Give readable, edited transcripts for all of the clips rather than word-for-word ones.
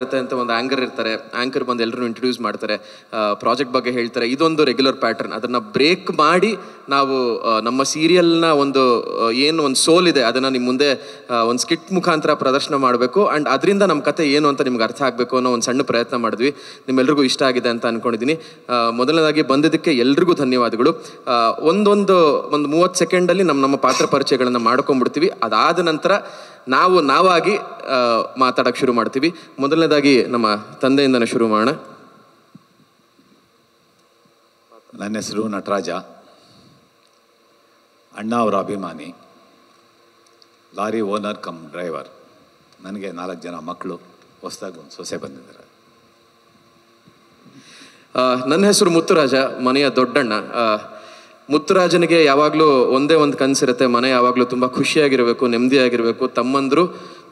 ಇರುತ್ತೆ ಅಂತ ಒಂದು ಆಂಕರ್ ಇರ್ತಾರೆ. ಆಂಕರ್ ಬಂದು ಎಲ್ಲರೂ ಇಂಟ್ರೊಡ್ಯೂಸ್ ಮಾಡ್ತಾರೆ, ಪ್ರಾಜೆಕ್ಟ್ ಬಗ್ಗೆ ಹೇಳ್ತಾರೆ. ಇದೊಂದು ರೆಗ್ಯುಲರ್ ಪ್ಯಾಟರ್ನ್. ಅದನ್ನು ಬ್ರೇಕ್ ಮಾಡಿ ನಾವು ನಮ್ಮ ಸೀರಿಯಲ್ನ ಒಂದು ಏನು ಒಂದು ಸೋಲ್ ಇದೆ ಅದನ್ನು ನಿಮ್ಮ ಮುಂದೆ ಒಂದು ಸ್ಕಿಟ್ ಮುಖಾಂತರ ಪ್ರದರ್ಶನ ಮಾಡಬೇಕು. ಆ್ಯಂಡ್ ಅದರಿಂದ ನಮ್ಮ ಕತೆ ಏನು ಅಂತ ನಿಮ್ಗೆ ಅರ್ಥ ಆಗಬೇಕು ಅನ್ನೋ ಒಂದು ಸಣ್ಣ ಪ್ರಯತ್ನ ಮಾಡಿದ್ವಿ. ನಿಮ್ಮೆಲ್ರಿಗೂ ಇಷ್ಟ ಆಗಿದೆ ಅಂತ ಅಂದ್ಕೊಂಡಿದ್ದೀನಿ. ಮೊದಲನೇದಾಗಿ ಬಂದಿದ್ದಕ್ಕೆ ಎಲ್ರಿಗೂ ಧನ್ಯವಾದಗಳು. ಒಂದು 30 ಸೆಕೆಂಡಲ್ಲಿ ನಮ್ಮ ಪಾತ್ರ ಪರಿಚಯಗಳನ್ನು ಮಾಡ್ಕೊಂಡ್ಬಿಡ್ತೀವಿ. ಅದಾದ ನಂತರ ನಾವಾಗಿ ಮಾತಾಡೋಕ್ಕೆ ಶುರು ಮಾಡ್ತೀವಿ. ಮೊದಲನೇದಾಗಿ ನಮ್ಮ ತಂದೆಯಿಂದನೇ ಶುರು ಮಾಡೋಣ. ನನ್ನ ಹೆಸರು ನಟರಾಜ, ಅಣ್ಣ ಅವರ ಅಭಿಮಾನಿ, ಲಾರಿ ಓನರ್ ಕಮ್ ಡ್ರೈವರ್. ನನಗೆ 4 ಜನ ಮಕ್ಕಳು, ಹೊಸದಾಗಿ ಒಂದು ಸೊಸೆ ಬಂದಿದ್ದಾರೆ. ನನ್ನ ಹೆಸರು ಮುತ್ತುರಾಜ, ಮನೆಯ ದೊಡ್ಡಣ್ಣ. ಮುತ್ತುರಾಜನಿಗೆ ಯಾವಾಗಲೂ ಒಂದೇ ಒಂದು ಕನಸಿರುತ್ತೆ, ಮನೆ ಯಾವಾಗಲೂ ತುಂಬ ಖುಷಿಯಾಗಿರಬೇಕು, ನೆಮ್ಮದಿಯಾಗಿರಬೇಕು. ತಮ್ಮಂದರು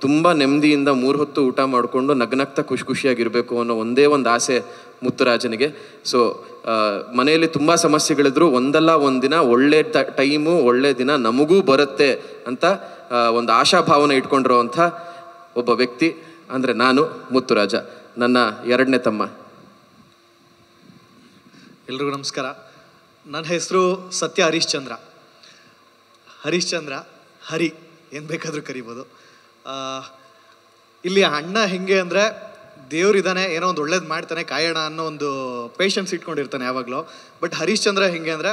ತುಂಬ ನೆಮ್ಮದಿಯಿಂದ 3 ಹೊತ್ತು ಊಟ ಮಾಡಿಕೊಂಡು ನಗ್ನಗ್ತಾ ಖುಷಿಯಾಗಿರಬೇಕು ಅನ್ನೋ ಒಂದೇ ಒಂದು ಆಸೆ ಮುತ್ತುರಾಜನಿಗೆ. ಸೊ ಮನೆಯಲ್ಲಿ ತುಂಬ ಸಮಸ್ಯೆಗಳಿದ್ರು ಒಂದಲ್ಲ ಒಂದು ದಿನ ಒಳ್ಳೆ ಟೈಮು, ಒಳ್ಳೆ ದಿನ ನಮಗೂ ಬರುತ್ತೆ ಅಂತ ಒಂದು ಆಶಾಭಾವನೆ ಇಟ್ಕೊಂಡಿರೋವಂಥ ಒಬ್ಬ ವ್ಯಕ್ತಿ ಅಂದರೆ ನಾನು ಮುತ್ತುರಾಜ, ನನ್ನ 2ನೇ ತಮ್ಮ. ಎಲ್ರಿಗೂ ನಮಸ್ಕಾರ. ನನ್ನ ಹೆಸರು ಸತ್ಯ ಹರಿಶ್ಚಂದ್ರ. ಹರಿ ಏನು ಬೇಕಾದರೂ ಕರಿಬೋದು. ಇಲ್ಲಿ ಅಣ್ಣ ಹೆಂಗೆ ಅಂದರೆ ದೇವ್ರಿದ್ದಾನೆ, ಏನೋ ಒಂದು ಒಳ್ಳೇದು ಮಾಡ್ತಾನೆ, ಕಾಯೋಣ ಅನ್ನೋ ಒಂದು ಪೇಷನ್ಸ್ ಇಟ್ಕೊಂಡಿರ್ತಾನೆ ಯಾವಾಗಲೂ. ಬಟ್ ಹರಿಶ್ಚಂದ್ರ ಹೆಂಗೆ ಅಂದರೆ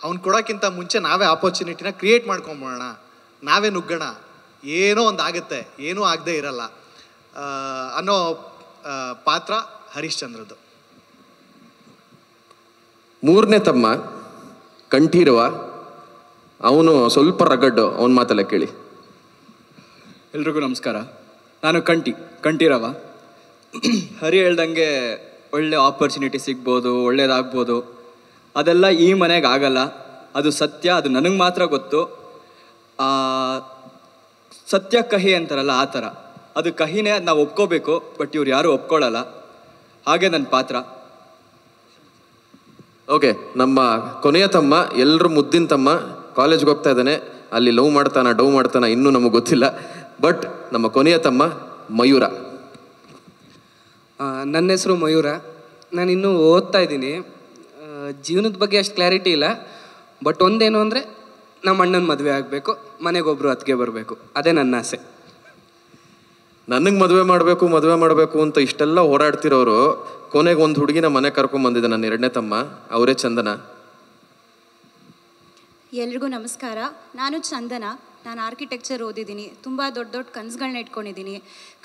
ಅವ್ನು ಕೊಡೋಕ್ಕಿಂತ ಮುಂಚೆ ನಾವೇ ಆಪರ್ಚುನಿಟಿನ ಕ್ರಿಯೇಟ್ ಮಾಡ್ಕೊಂಬೋಣ, ನಾವೇ ನುಗ್ಗೋಣ, ಏನೋ ಒಂದು ಆಗುತ್ತೆ, ಏನೂ ಆಗದೆ ಇರಲ್ಲ ಅನ್ನೋ ಪಾತ್ರ ಹರಿಶ್ಚಂದ್ರದ್ದು. 3ನೇ ತಮ್ಮ ಕಂಠೀರವ, ಅವನು ಸ್ವಲ್ಪ ರಗಡ್ಡು, ಅವನ ಮಾತಲ್ಲ ಕೇಳಿ. ಎಲ್ರಿಗೂ ನಮಸ್ಕಾರ. ನಾನು ಕಂಠೀರವ. ಹರಿ ಹೇಳ್ದಂಗೆ ಒಳ್ಳೆ ಆಪರ್ಚುನಿಟಿ ಸಿಗ್ಬೋದು, ಒಳ್ಳೇದಾಗ್ಬೋದು. ಅದೆಲ್ಲ ಈ ಮನೆಗೆ ಆಗಲ್ಲ, ಅದು ಸತ್ಯ, ಅದು ನನಗೆ ಮಾತ್ರ ಗೊತ್ತು. ಸತ್ಯ ಕಹಿ ಅಂತಾರಲ್ಲ ಆ ಥರ, ಅದು ಕಹಿನೇ, ಅದು ನಾವು ಒಪ್ಕೋಬೇಕು. ಬಟ್ ಇವ್ರು ಯಾರೂ ಒಪ್ಕೊಳ್ಳಲ್ಲ. ಹಾಗೆ ನನ್ನ ಪಾತ್ರ. ಓಕೆ, ನಮ್ಮ ಕೊನೆಯ ತಮ್ಮ, ಎಲ್ಲರೂ ಮುದ್ದಿನ ತಮ್ಮ, ಕಾಲೇಜ್ಗೆ ಹೋಗ್ತಾ ಇದ್ದಾನೆ. ಅಲ್ಲಿ ಡೌ ಮಾಡ್ತಾನ ಇನ್ನೂ ನಮಗೆ ಗೊತ್ತಿಲ್ಲ. ಬಟ್ ನಮ್ಮ ಕೊನೆಯ ತಮ್ಮ ಮಯೂರ. ನನ್ನ ಹೆಸರು ಮಯೂರ. ನಾನು ಇನ್ನೂ ಓದ್ತಾ ಇದ್ದೀನಿ. ಜೀವನದ ಬಗ್ಗೆ ಅಷ್ಟು ಕ್ಲಾರಿಟಿ ಇಲ್ಲ. ಬಟ್ ಒಂದೇನು ಅಂದರೆ ನಮ್ಮ ಅಣ್ಣನ ಮದುವೆ ಆಗಬೇಕು, ಮನೆಗೊಬ್ಬರು ಅತ್ತಿಗೆ ಬರಬೇಕು, ಅದೇ ನನ್ನ ಆಸೆ. ನನಗೆ ಮದುವೆ ಮಾಡಬೇಕು ಅಂತ ಇಷ್ಟೆಲ್ಲ ಹೋರಾಡ್ತಿರೋರು ಕೊನೆಗೆ ಒಂದು ಹುಡುಗಿನ ಮನೆ ಕರ್ಕೊಂಡ್ಬಂದಿದ್ದೆ ನನ್ನ 2ನೇ ತಮ್ಮ, ಅವರೇ ಚಂದನ. ಎಲ್ರಿಗೂ ನಮಸ್ಕಾರ. ನಾನು ಚಂದನ. ನಾನು ಆರ್ಕಿಟೆಕ್ಚರ್ ಓದಿದ್ದೀನಿ. ತುಂಬ ದೊಡ್ಡ ಕನಸುಗಳನ್ನ ಇಟ್ಕೊಂಡಿದ್ದೀನಿ.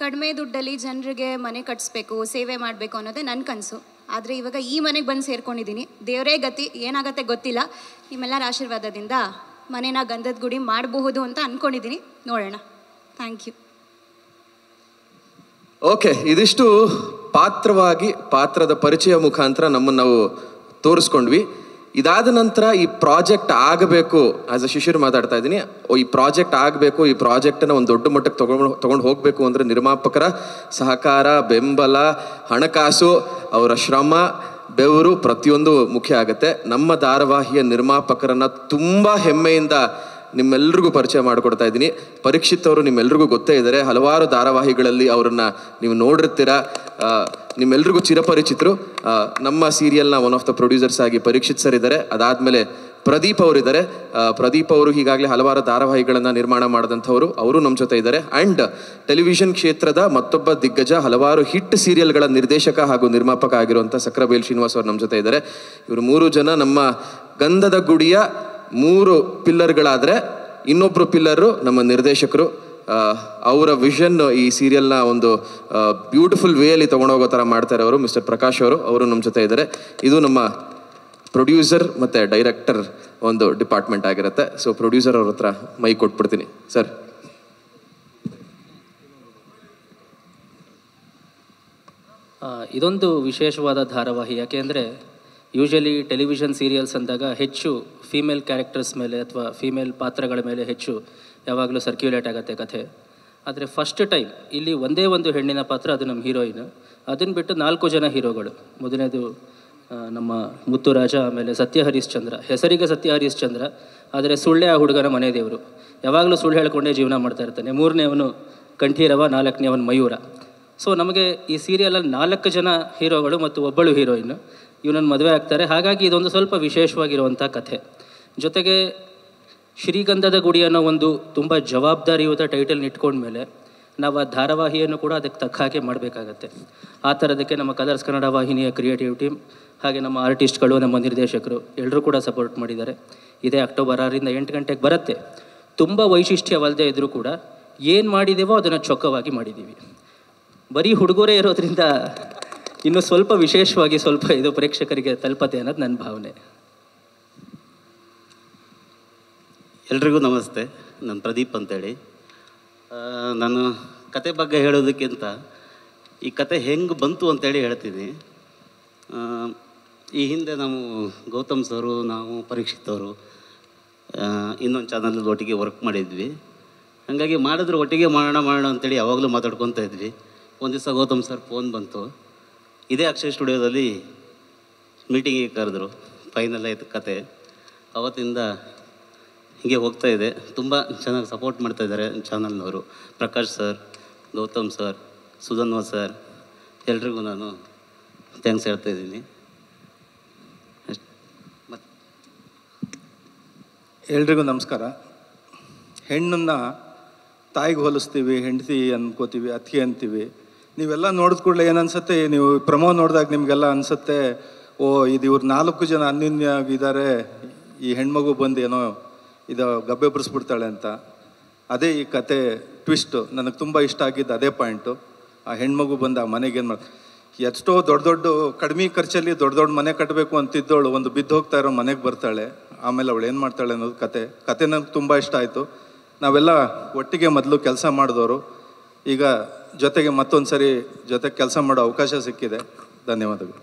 ಕಡಿಮೆ ದುಡ್ಡಲ್ಲಿ ಜನರಿಗೆ ಮನೆ ಕಟ್ಟಿಸ್ಬೇಕು, ಸೇವೆ ಮಾಡಬೇಕು ಅನ್ನೋದೇ ನನ್ನ ಕನಸು. ಆದರೆ ಇವಾಗ ಈ ಮನೆಗೆ ಬಂದು ಸೇರ್ಕೊಂಡಿದ್ದೀನಿ. ದೇವರೇ ಗತಿ, ಏನಾಗತ್ತೆ ಗೊತ್ತಿಲ್ಲ. ನಿಮ್ಮೆಲ್ಲರ ಆಶೀರ್ವಾದದಿಂದ ಮನೇನ ಗಂಧದ ಗುಡಿ ಮಾಡಬಹುದು ಅಂತ ಅಂದ್ಕೊಂಡಿದ್ದೀನಿ. ನೋಡೋಣ. Thank you. ಓಕೆ, ಇದಿಷ್ಟು ಪಾತ್ರದ ಪರಿಚಯ ಮುಖಾಂತರ ನಮ್ಮನ್ನು ನಾವು ತೋರಿಸ್ಕೊಂಡ್ವಿ. ಇದಾದ ನಂತರ ಈ ಪ್ರಾಜೆಕ್ಟ್ ಆಗಬೇಕು, ಆಸ್ ಅ ಶಿಷ್ಯರು ಮಾತಾಡ್ತಾ ಇದ್ದೀನಿ, ಈ ಪ್ರಾಜೆಕ್ಟ್ ಆಗಬೇಕು, ಈ ಪ್ರಾಜೆಕ್ಟನ್ನು ಒಂದು ದೊಡ್ಡ ಮಟ್ಟಕ್ಕೆ ತೊಗೊಂಡು ಹೋಗಬೇಕು ಅಂದರೆ ನಿರ್ಮಾಪಕರ ಸಹಕಾರ, ಬೆಂಬಲ, ಹಣಕಾಸು, ಅವರ ಶ್ರಮ, ಬೆವರು ಪ್ರತಿಯೊಂದು ಮುಖ್ಯ ಆಗುತ್ತೆ. ನಮ್ಮ ಧಾರಾವಾಹಿಯ ನಿರ್ಮಾಪಕರನ್ನು ತುಂಬ ಹೆಮ್ಮೆಯಿಂದ ನಿಮ್ಮೆಲ್ರಿಗೂ ಪರಿಚಯ ಮಾಡಿಕೊಡ್ತಾ ಇದ್ದೀನಿ. ಪರೀಕ್ಷಿತ್ ಅವರು ನಿಮ್ಮೆಲ್ರಿಗೂ ಗೊತ್ತೇ ಇದ್ದಾರೆ. ಹಲವಾರು ಧಾರಾವಾಹಿಗಳಲ್ಲಿ ಅವರನ್ನು ನೀವು ನೋಡಿರ್ತೀರ. ನಿಮ್ಮೆಲ್ರಿಗೂ ಚಿರಪರಿಚಿತರು. ನಮ್ಮ ಸೀರಿಯಲ್ನ ಒನ್ ಆಫ್ ದ ಪ್ರೊಡ್ಯೂಸರ್ಸ್ ಆಗಿ ಪರೀಕ್ಷಿತ್ ಸರ್ ಇದ್ದಾರೆ. ಅದಾದಮೇಲೆ ಪ್ರದೀಪ್ ಅವರಿದ್ದಾರೆ. ಪ್ರದೀಪ್ ಅವರು ಈಗಾಗಲೇ ಹಲವಾರು ಧಾರಾವಾಹಿಗಳನ್ನು ನಿರ್ಮಾಣ ಮಾಡಿದಂಥವರು, ಅವರು ನಮ್ಮ ಜೊತೆ ಇದ್ದಾರೆ. ಆ್ಯಂಡ್ ಟೆಲಿವಿಷನ್ ಕ್ಷೇತ್ರದ ಮತ್ತೊಬ್ಬ ದಿಗ್ಗಜ, ಹಲವಾರು ಹಿಟ್ ಸೀರಿಯಲ್ಗಳ ನಿರ್ದೇಶಕ ಹಾಗೂ ನಿರ್ಮಾಪಕ ಆಗಿರುವಂಥ ಸಕ್ರಬೇಲ್ ಶ್ರೀನಿವಾಸ್ ಅವರು ನಮ್ಮ ಜೊತೆ ಇದ್ದಾರೆ. ಇವರು 3 ಜನ ನಮ್ಮ ಗಂಧದ ಗುಡಿಯ 3 ಪಿಲ್ಲರ್ಗಳಾದರೆ ಇನ್ನೊಬ್ಬರು ಪಿಲ್ಲರು ನಮ್ಮ ನಿರ್ದೇಶಕರು. ಅವರ ವಿಷನ್ ಈ ಸೀರಿಯಲ್ನ ಒಂದು ಬ್ಯೂಟಿಫುಲ್ ವೇಯಲ್ಲಿ ತೊಗೊಂಡೋಗೋ ಥರ ಮಾಡ್ತಾರೆ ಅವರು, ಮಿಸ್ಟರ್ ಪ್ರಕಾಶ್ ಅವರು ನಮ್ಮ ಜೊತೆ ಇದ್ದಾರೆ. ಇದು ನಮ್ಮ ಪ್ರೊಡ್ಯೂಸರ್ ಮತ್ತು ಡೈರೆಕ್ಟರ್ ಒಂದು ಡಿಪಾರ್ಟ್ಮೆಂಟ್ ಆಗಿರುತ್ತೆ. ಸೊ ಪ್ರೊಡ್ಯೂಸರ್ ಅವ್ರ ಹತ್ರ ಮೈ ಕೊಟ್ಬಿಡ್ತೀನಿ ಸರ್. ಇದೊಂದು ವಿಶೇಷವಾದ ಧಾರಾವಾಹಿ. ಯಾಕೆಂದರೆ ಯೂಶಲಿ ಟೆಲಿವಿಷನ್ ಸೀರಿಯಲ್ಸ್ ಅಂದಾಗ ಹೆಚ್ಚು ಫೀಮೇಲ್ ಕ್ಯಾರೆಕ್ಟರ್ಸ್ ಮೇಲೆ ಅಥವಾ ಫೀಮೇಲ್ ಪಾತ್ರಗಳ ಮೇಲೆ ಹೆಚ್ಚು ಯಾವಾಗಲೂ ಸರ್ಕ್ಯುಲೇಟ್ ಆಗುತ್ತೆ ಕಥೆ. ಆದರೆ ಫಸ್ಟ್ ಟೈಮ್ ಇಲ್ಲಿ ಒಂದೇ ಒಂದು ಹೆಣ್ಣಿನ ಪಾತ್ರ, ಅದು ನಮ್ಮ ಹೀರೋಯಿನ್. ಅದನ್ನು ಬಿಟ್ಟು 4 ಜನ ಹೀರೋಗಳು. ಮೊದಲನೇದು ನಮ್ಮ ಮುತ್ತುರಾಜ, ಆಮೇಲೆ ಸತ್ಯ ಹರಿಶ್ಚಂದ್ರ. ಹೆಸರಿಗೆ ಸತ್ಯ ಹರಿಶ್ಚಂದ್ರ, ಆದರೆ ಸುಳ್ಳೆ ಆ ಹುಡುಗನ ಮನೆ ದೇವರು. ಯಾವಾಗಲೂ ಸುಳ್ಳು ಹೇಳ್ಕೊಂಡೇ ಜೀವನ ಮಾಡ್ತಾ ಇರ್ತಾನೆ. 3ನೇವನು ಕಂಠೀರವ, 4ನೇವನ್ ಮಯೂರ. ಸೊ ನಮಗೆ ಈ ಸೀರಿಯಲಲ್ಲಿ 4 ಜನ ಹೀರೋಗಳು ಮತ್ತು ಒಬ್ಬಳು ಹೀರೋಯಿನ್ ಇವನನ್ನು ಮದುವೆ ಆಗ್ತಾರೆ. ಹಾಗಾಗಿ ಇದೊಂದು ಸ್ವಲ್ಪ ವಿಶೇಷವಾಗಿರುವಂಥ ಕಥೆ. ಜೊತೆಗೆ ಶ್ರೀಗಂಧದ ಗುಡಿ ಅನ್ನೋ ಒಂದು ತುಂಬ ಜವಾಬ್ದಾರಿಯುತ ಟೈಟಲ್ನ ಇಟ್ಕೊಂಡ್ಮೇಲೆ ನಾವು ಆ ಧಾರಾವಾಹಿಯನ್ನು ಕೂಡ ಅದಕ್ಕೆ ತಕ್ಕ ಹಾಗೆ ಮಾಡಬೇಕಾಗತ್ತೆ. ಆ ಥರದಕ್ಕೆ ನಮ್ಮ ಕಲರ್ಸ್ ಕನ್ನಡ ವಾಹಿನಿಯ ಕ್ರಿಯೇಟಿವ್ ಟೀಮ್ ಹಾಗೆ ನಮ್ಮ ಆರ್ಟಿಸ್ಟ್ಗಳು, ನಮ್ಮ ನಿರ್ದೇಶಕರು ಎಲ್ಲರೂ ಕೂಡ ಸಪೋರ್ಟ್ ಮಾಡಿದ್ದಾರೆ. ಇದೇ ಅಕ್ಟೋಬರ್ 6ರಿಂದ 8 ಗಂಟೆಗೆ ಬರುತ್ತೆ. ತುಂಬ ವೈಶಿಷ್ಟ್ಯವಲ್ಲದೆ ಇದ್ದರೂ ಕೂಡ ಏನು ಮಾಡಿದ್ದೇವೋ ಅದನ್ನು ಚೊಕ್ಕವಾಗಿ ಮಾಡಿದ್ದೀವಿ. ಬರೀ ಹುಡುಗರೇ ಇರೋದ್ರಿಂದ ಇನ್ನೂ ಸ್ವಲ್ಪ ವಿಶೇಷವಾಗಿ ಸ್ವಲ್ಪ ಇದು ಪ್ರೇಕ್ಷಕರಿಗೆ ತಲುಪತ್ತೆ ಅನ್ನೋದು ನನ್ನ ಭಾವನೆ. ಎಲ್ರಿಗೂ ನಮಸ್ತೆ. ನಾನು ಪ್ರದೀಪ್ ಅಂತೇಳಿ. ನಾನು ಕತೆ ಬಗ್ಗೆ ಹೇಳೋದಕ್ಕಿಂತ ಈ ಕತೆ ಹೆಂಗೆ ಬಂತು ಅಂತೇಳಿ ಹೇಳ್ತೀನಿ. ಈ ಹಿಂದೆ ನಾವು ಗೌತಮ್ ಸರು, ನಾವು ಪರೀಕ್ಷಿತ್ ಅವರು ಇನ್ನೊಂದು ಚಾನಲಲ್ಲಿ ಒಟ್ಟಿಗೆ ವರ್ಕ್ ಮಾಡಿದ್ವಿ. ಹಾಗಾಗಿ ಮಾಡಿದ್ರೆ ಒಟ್ಟಿಗೆ ಮಾಡೋಣ ಅಂತೇಳಿ ಯಾವಾಗಲೂ ಮಾತಾಡ್ಕೊತಾ ಇದ್ವಿ. ಒಂದು ದಿವಸ ಗೌತಮ್ ಸರ್ ಫೋನ್ ಬಂತು. ಇದೇ ಅಕ್ಷಯ್ ಸ್ಟುಡಿಯೋದಲ್ಲಿ ಮೀಟಿಂಗಿಗೆ ಕರೆದ್ರು. ಫೈನಲ್ ಆಯಿತು ಕತೆ. ಅವತ್ತಿಂದ ಹೀಗೆ ಹೋಗ್ತಾ ಇದೆ. ತುಂಬ ಚೆನ್ನಾಗಿ ಸಪೋರ್ಟ್ ಮಾಡ್ತಾಯಿದ್ದಾರೆ ಚಾನಲ್ನವರು. Prakash sir, Gautam sir, Sudhanva sir ಎಲ್ರಿಗೂ ನಾನು ಥ್ಯಾಂಕ್ಸ್ ಹೇಳ್ತಾಯಿದ್ದೀನಿ. ಎಲ್ರಿಗೂ ನಮಸ್ಕಾರ. ಹೆಣ್ಣನ್ನು ತಾಯಿಗೆ ಹೋಲಿಸ್ತೀವಿ, ಹೆಂಡತಿ ಅನ್ಕೋತೀವಿ, ಅತ್ತಿಗೆ ಅಂತೀವಿ. ನೀವೆಲ್ಲ ನೋಡಿದ ಕೂಡಲೇ ಏನನ್ಸುತ್ತೆ, ನೀವು ಪ್ರಮೋ ನೋಡಿದಾಗ ನಿಮಗೆಲ್ಲ ಅನಿಸುತ್ತೆ, ಓ ಇದು ಇವ್ರು 4 ಜನ ಅನ್ಯೋನ್ಯವಾಗಿದ್ದಾರೆ, ಈ ಹೆಣ್ಮಗು ಬಂದು ಏನೋ ಇದು ಗಬ್ಬೆ ಬರೆಸ್ಬಿಡ್ತಾಳೆ ಅಂತ. ಅದೇ ಈ ಕತೆ ಟ್ವಿಸ್ಟು. ನನಗೆ ತುಂಬ ಇಷ್ಟ ಆಗಿದ್ದು ಅದೇ ಪಾಯಿಂಟು. ಆ ಹೆಣ್ಮಗು ಬಂದು ಆ ಮನೆಗೆ ಏನು ಮಾಡಿ, ಎಷ್ಟೋ ದೊಡ್ಡ ಕಡಿಮೆ ಖರ್ಚಲ್ಲಿ ದೊಡ್ಡ ಮನೆ ಕಟ್ಟಬೇಕು ಅಂತಿದ್ದವಳು ಒಂದು ಬಿದ್ದು ಹೋಗ್ತಾ ಇರೋ ಮನೆಗೆ ಬರ್ತಾಳೆ. ಆಮೇಲೆ ಅವಳು ಏನು ಮಾಡ್ತಾಳೆ ಅನ್ನೋದು ಕತೆ ನನಗೆ ತುಂಬ ಇಷ್ಟ ಆಯಿತು. ನಾವೆಲ್ಲ ಒಟ್ಟಿಗೆ ಮೊದಲು ಕೆಲಸ ಮಾಡಿದವರು, ಈಗ ಜೊತೆಗೆ ಮತ್ತೊಂದು ಸರಿ ಜೊತೆಗೆ ಕೆಲಸ ಮಾಡೋ ಅವಕಾಶ ಸಿಕ್ಕಿದೆ. ಧನ್ಯವಾದಗಳು.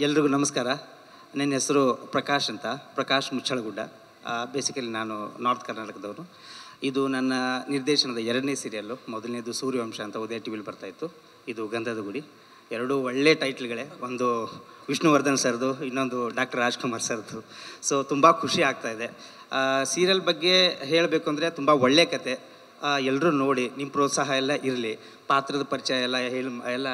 ಎಲ್ರಿಗೂ ನಮಸ್ಕಾರ. ನನ್ನ ಹೆಸರು ಪ್ರಕಾಶ್ ಅಂತ, ಪ್ರಕಾಶ್ ಮುಚ್ಚಳಗುಡ್ಡ. ಬೇಸಿಕಲಿ ನಾನು ನಾರ್ತ್ ಕರ್ನಾಟಕದವರು. ಇದು ನನ್ನ ನಿರ್ದೇಶನದ 2ನೇ ಸೀರಿಯಲ್ಲು. ಮೊದಲನೇದು ಸೂರ್ಯವಂಶ ಅಂತ ಉದಯ ಟಿ ವಿಲಿ ಬರ್ತಾಯಿತ್ತು. ಇದು ಗಂಧದ ಗುಡಿ. 2 ಒಳ್ಳೆ ಟೈಟ್ಲ್ಗಳೇ. ಒಂದು ವಿಷ್ಣುವರ್ಧನ್ ಸರ್ದು, ಇನ್ನೊಂದು ಡಾಕ್ಟರ್ ರಾಜ್ಕುಮಾರ್ ಸರ್ದು. ಸೊ ತುಂಬ ಖುಷಿ ಆಗ್ತಾಯಿದೆ. ಸೀರಿಯಲ್ ಬಗ್ಗೆ ಹೇಳಬೇಕು ಅಂದರೆ ತುಂಬ ಒಳ್ಳೆ ಕತೆ. ಎಲ್ಲರೂ ನೋಡಿ, ನಿಮ್ಮ ಪ್ರೋತ್ಸಾಹ ಎಲ್ಲ ಇರಲಿ. ಪಾತ್ರದ ಪರಿಚಯ ಎಲ್ಲ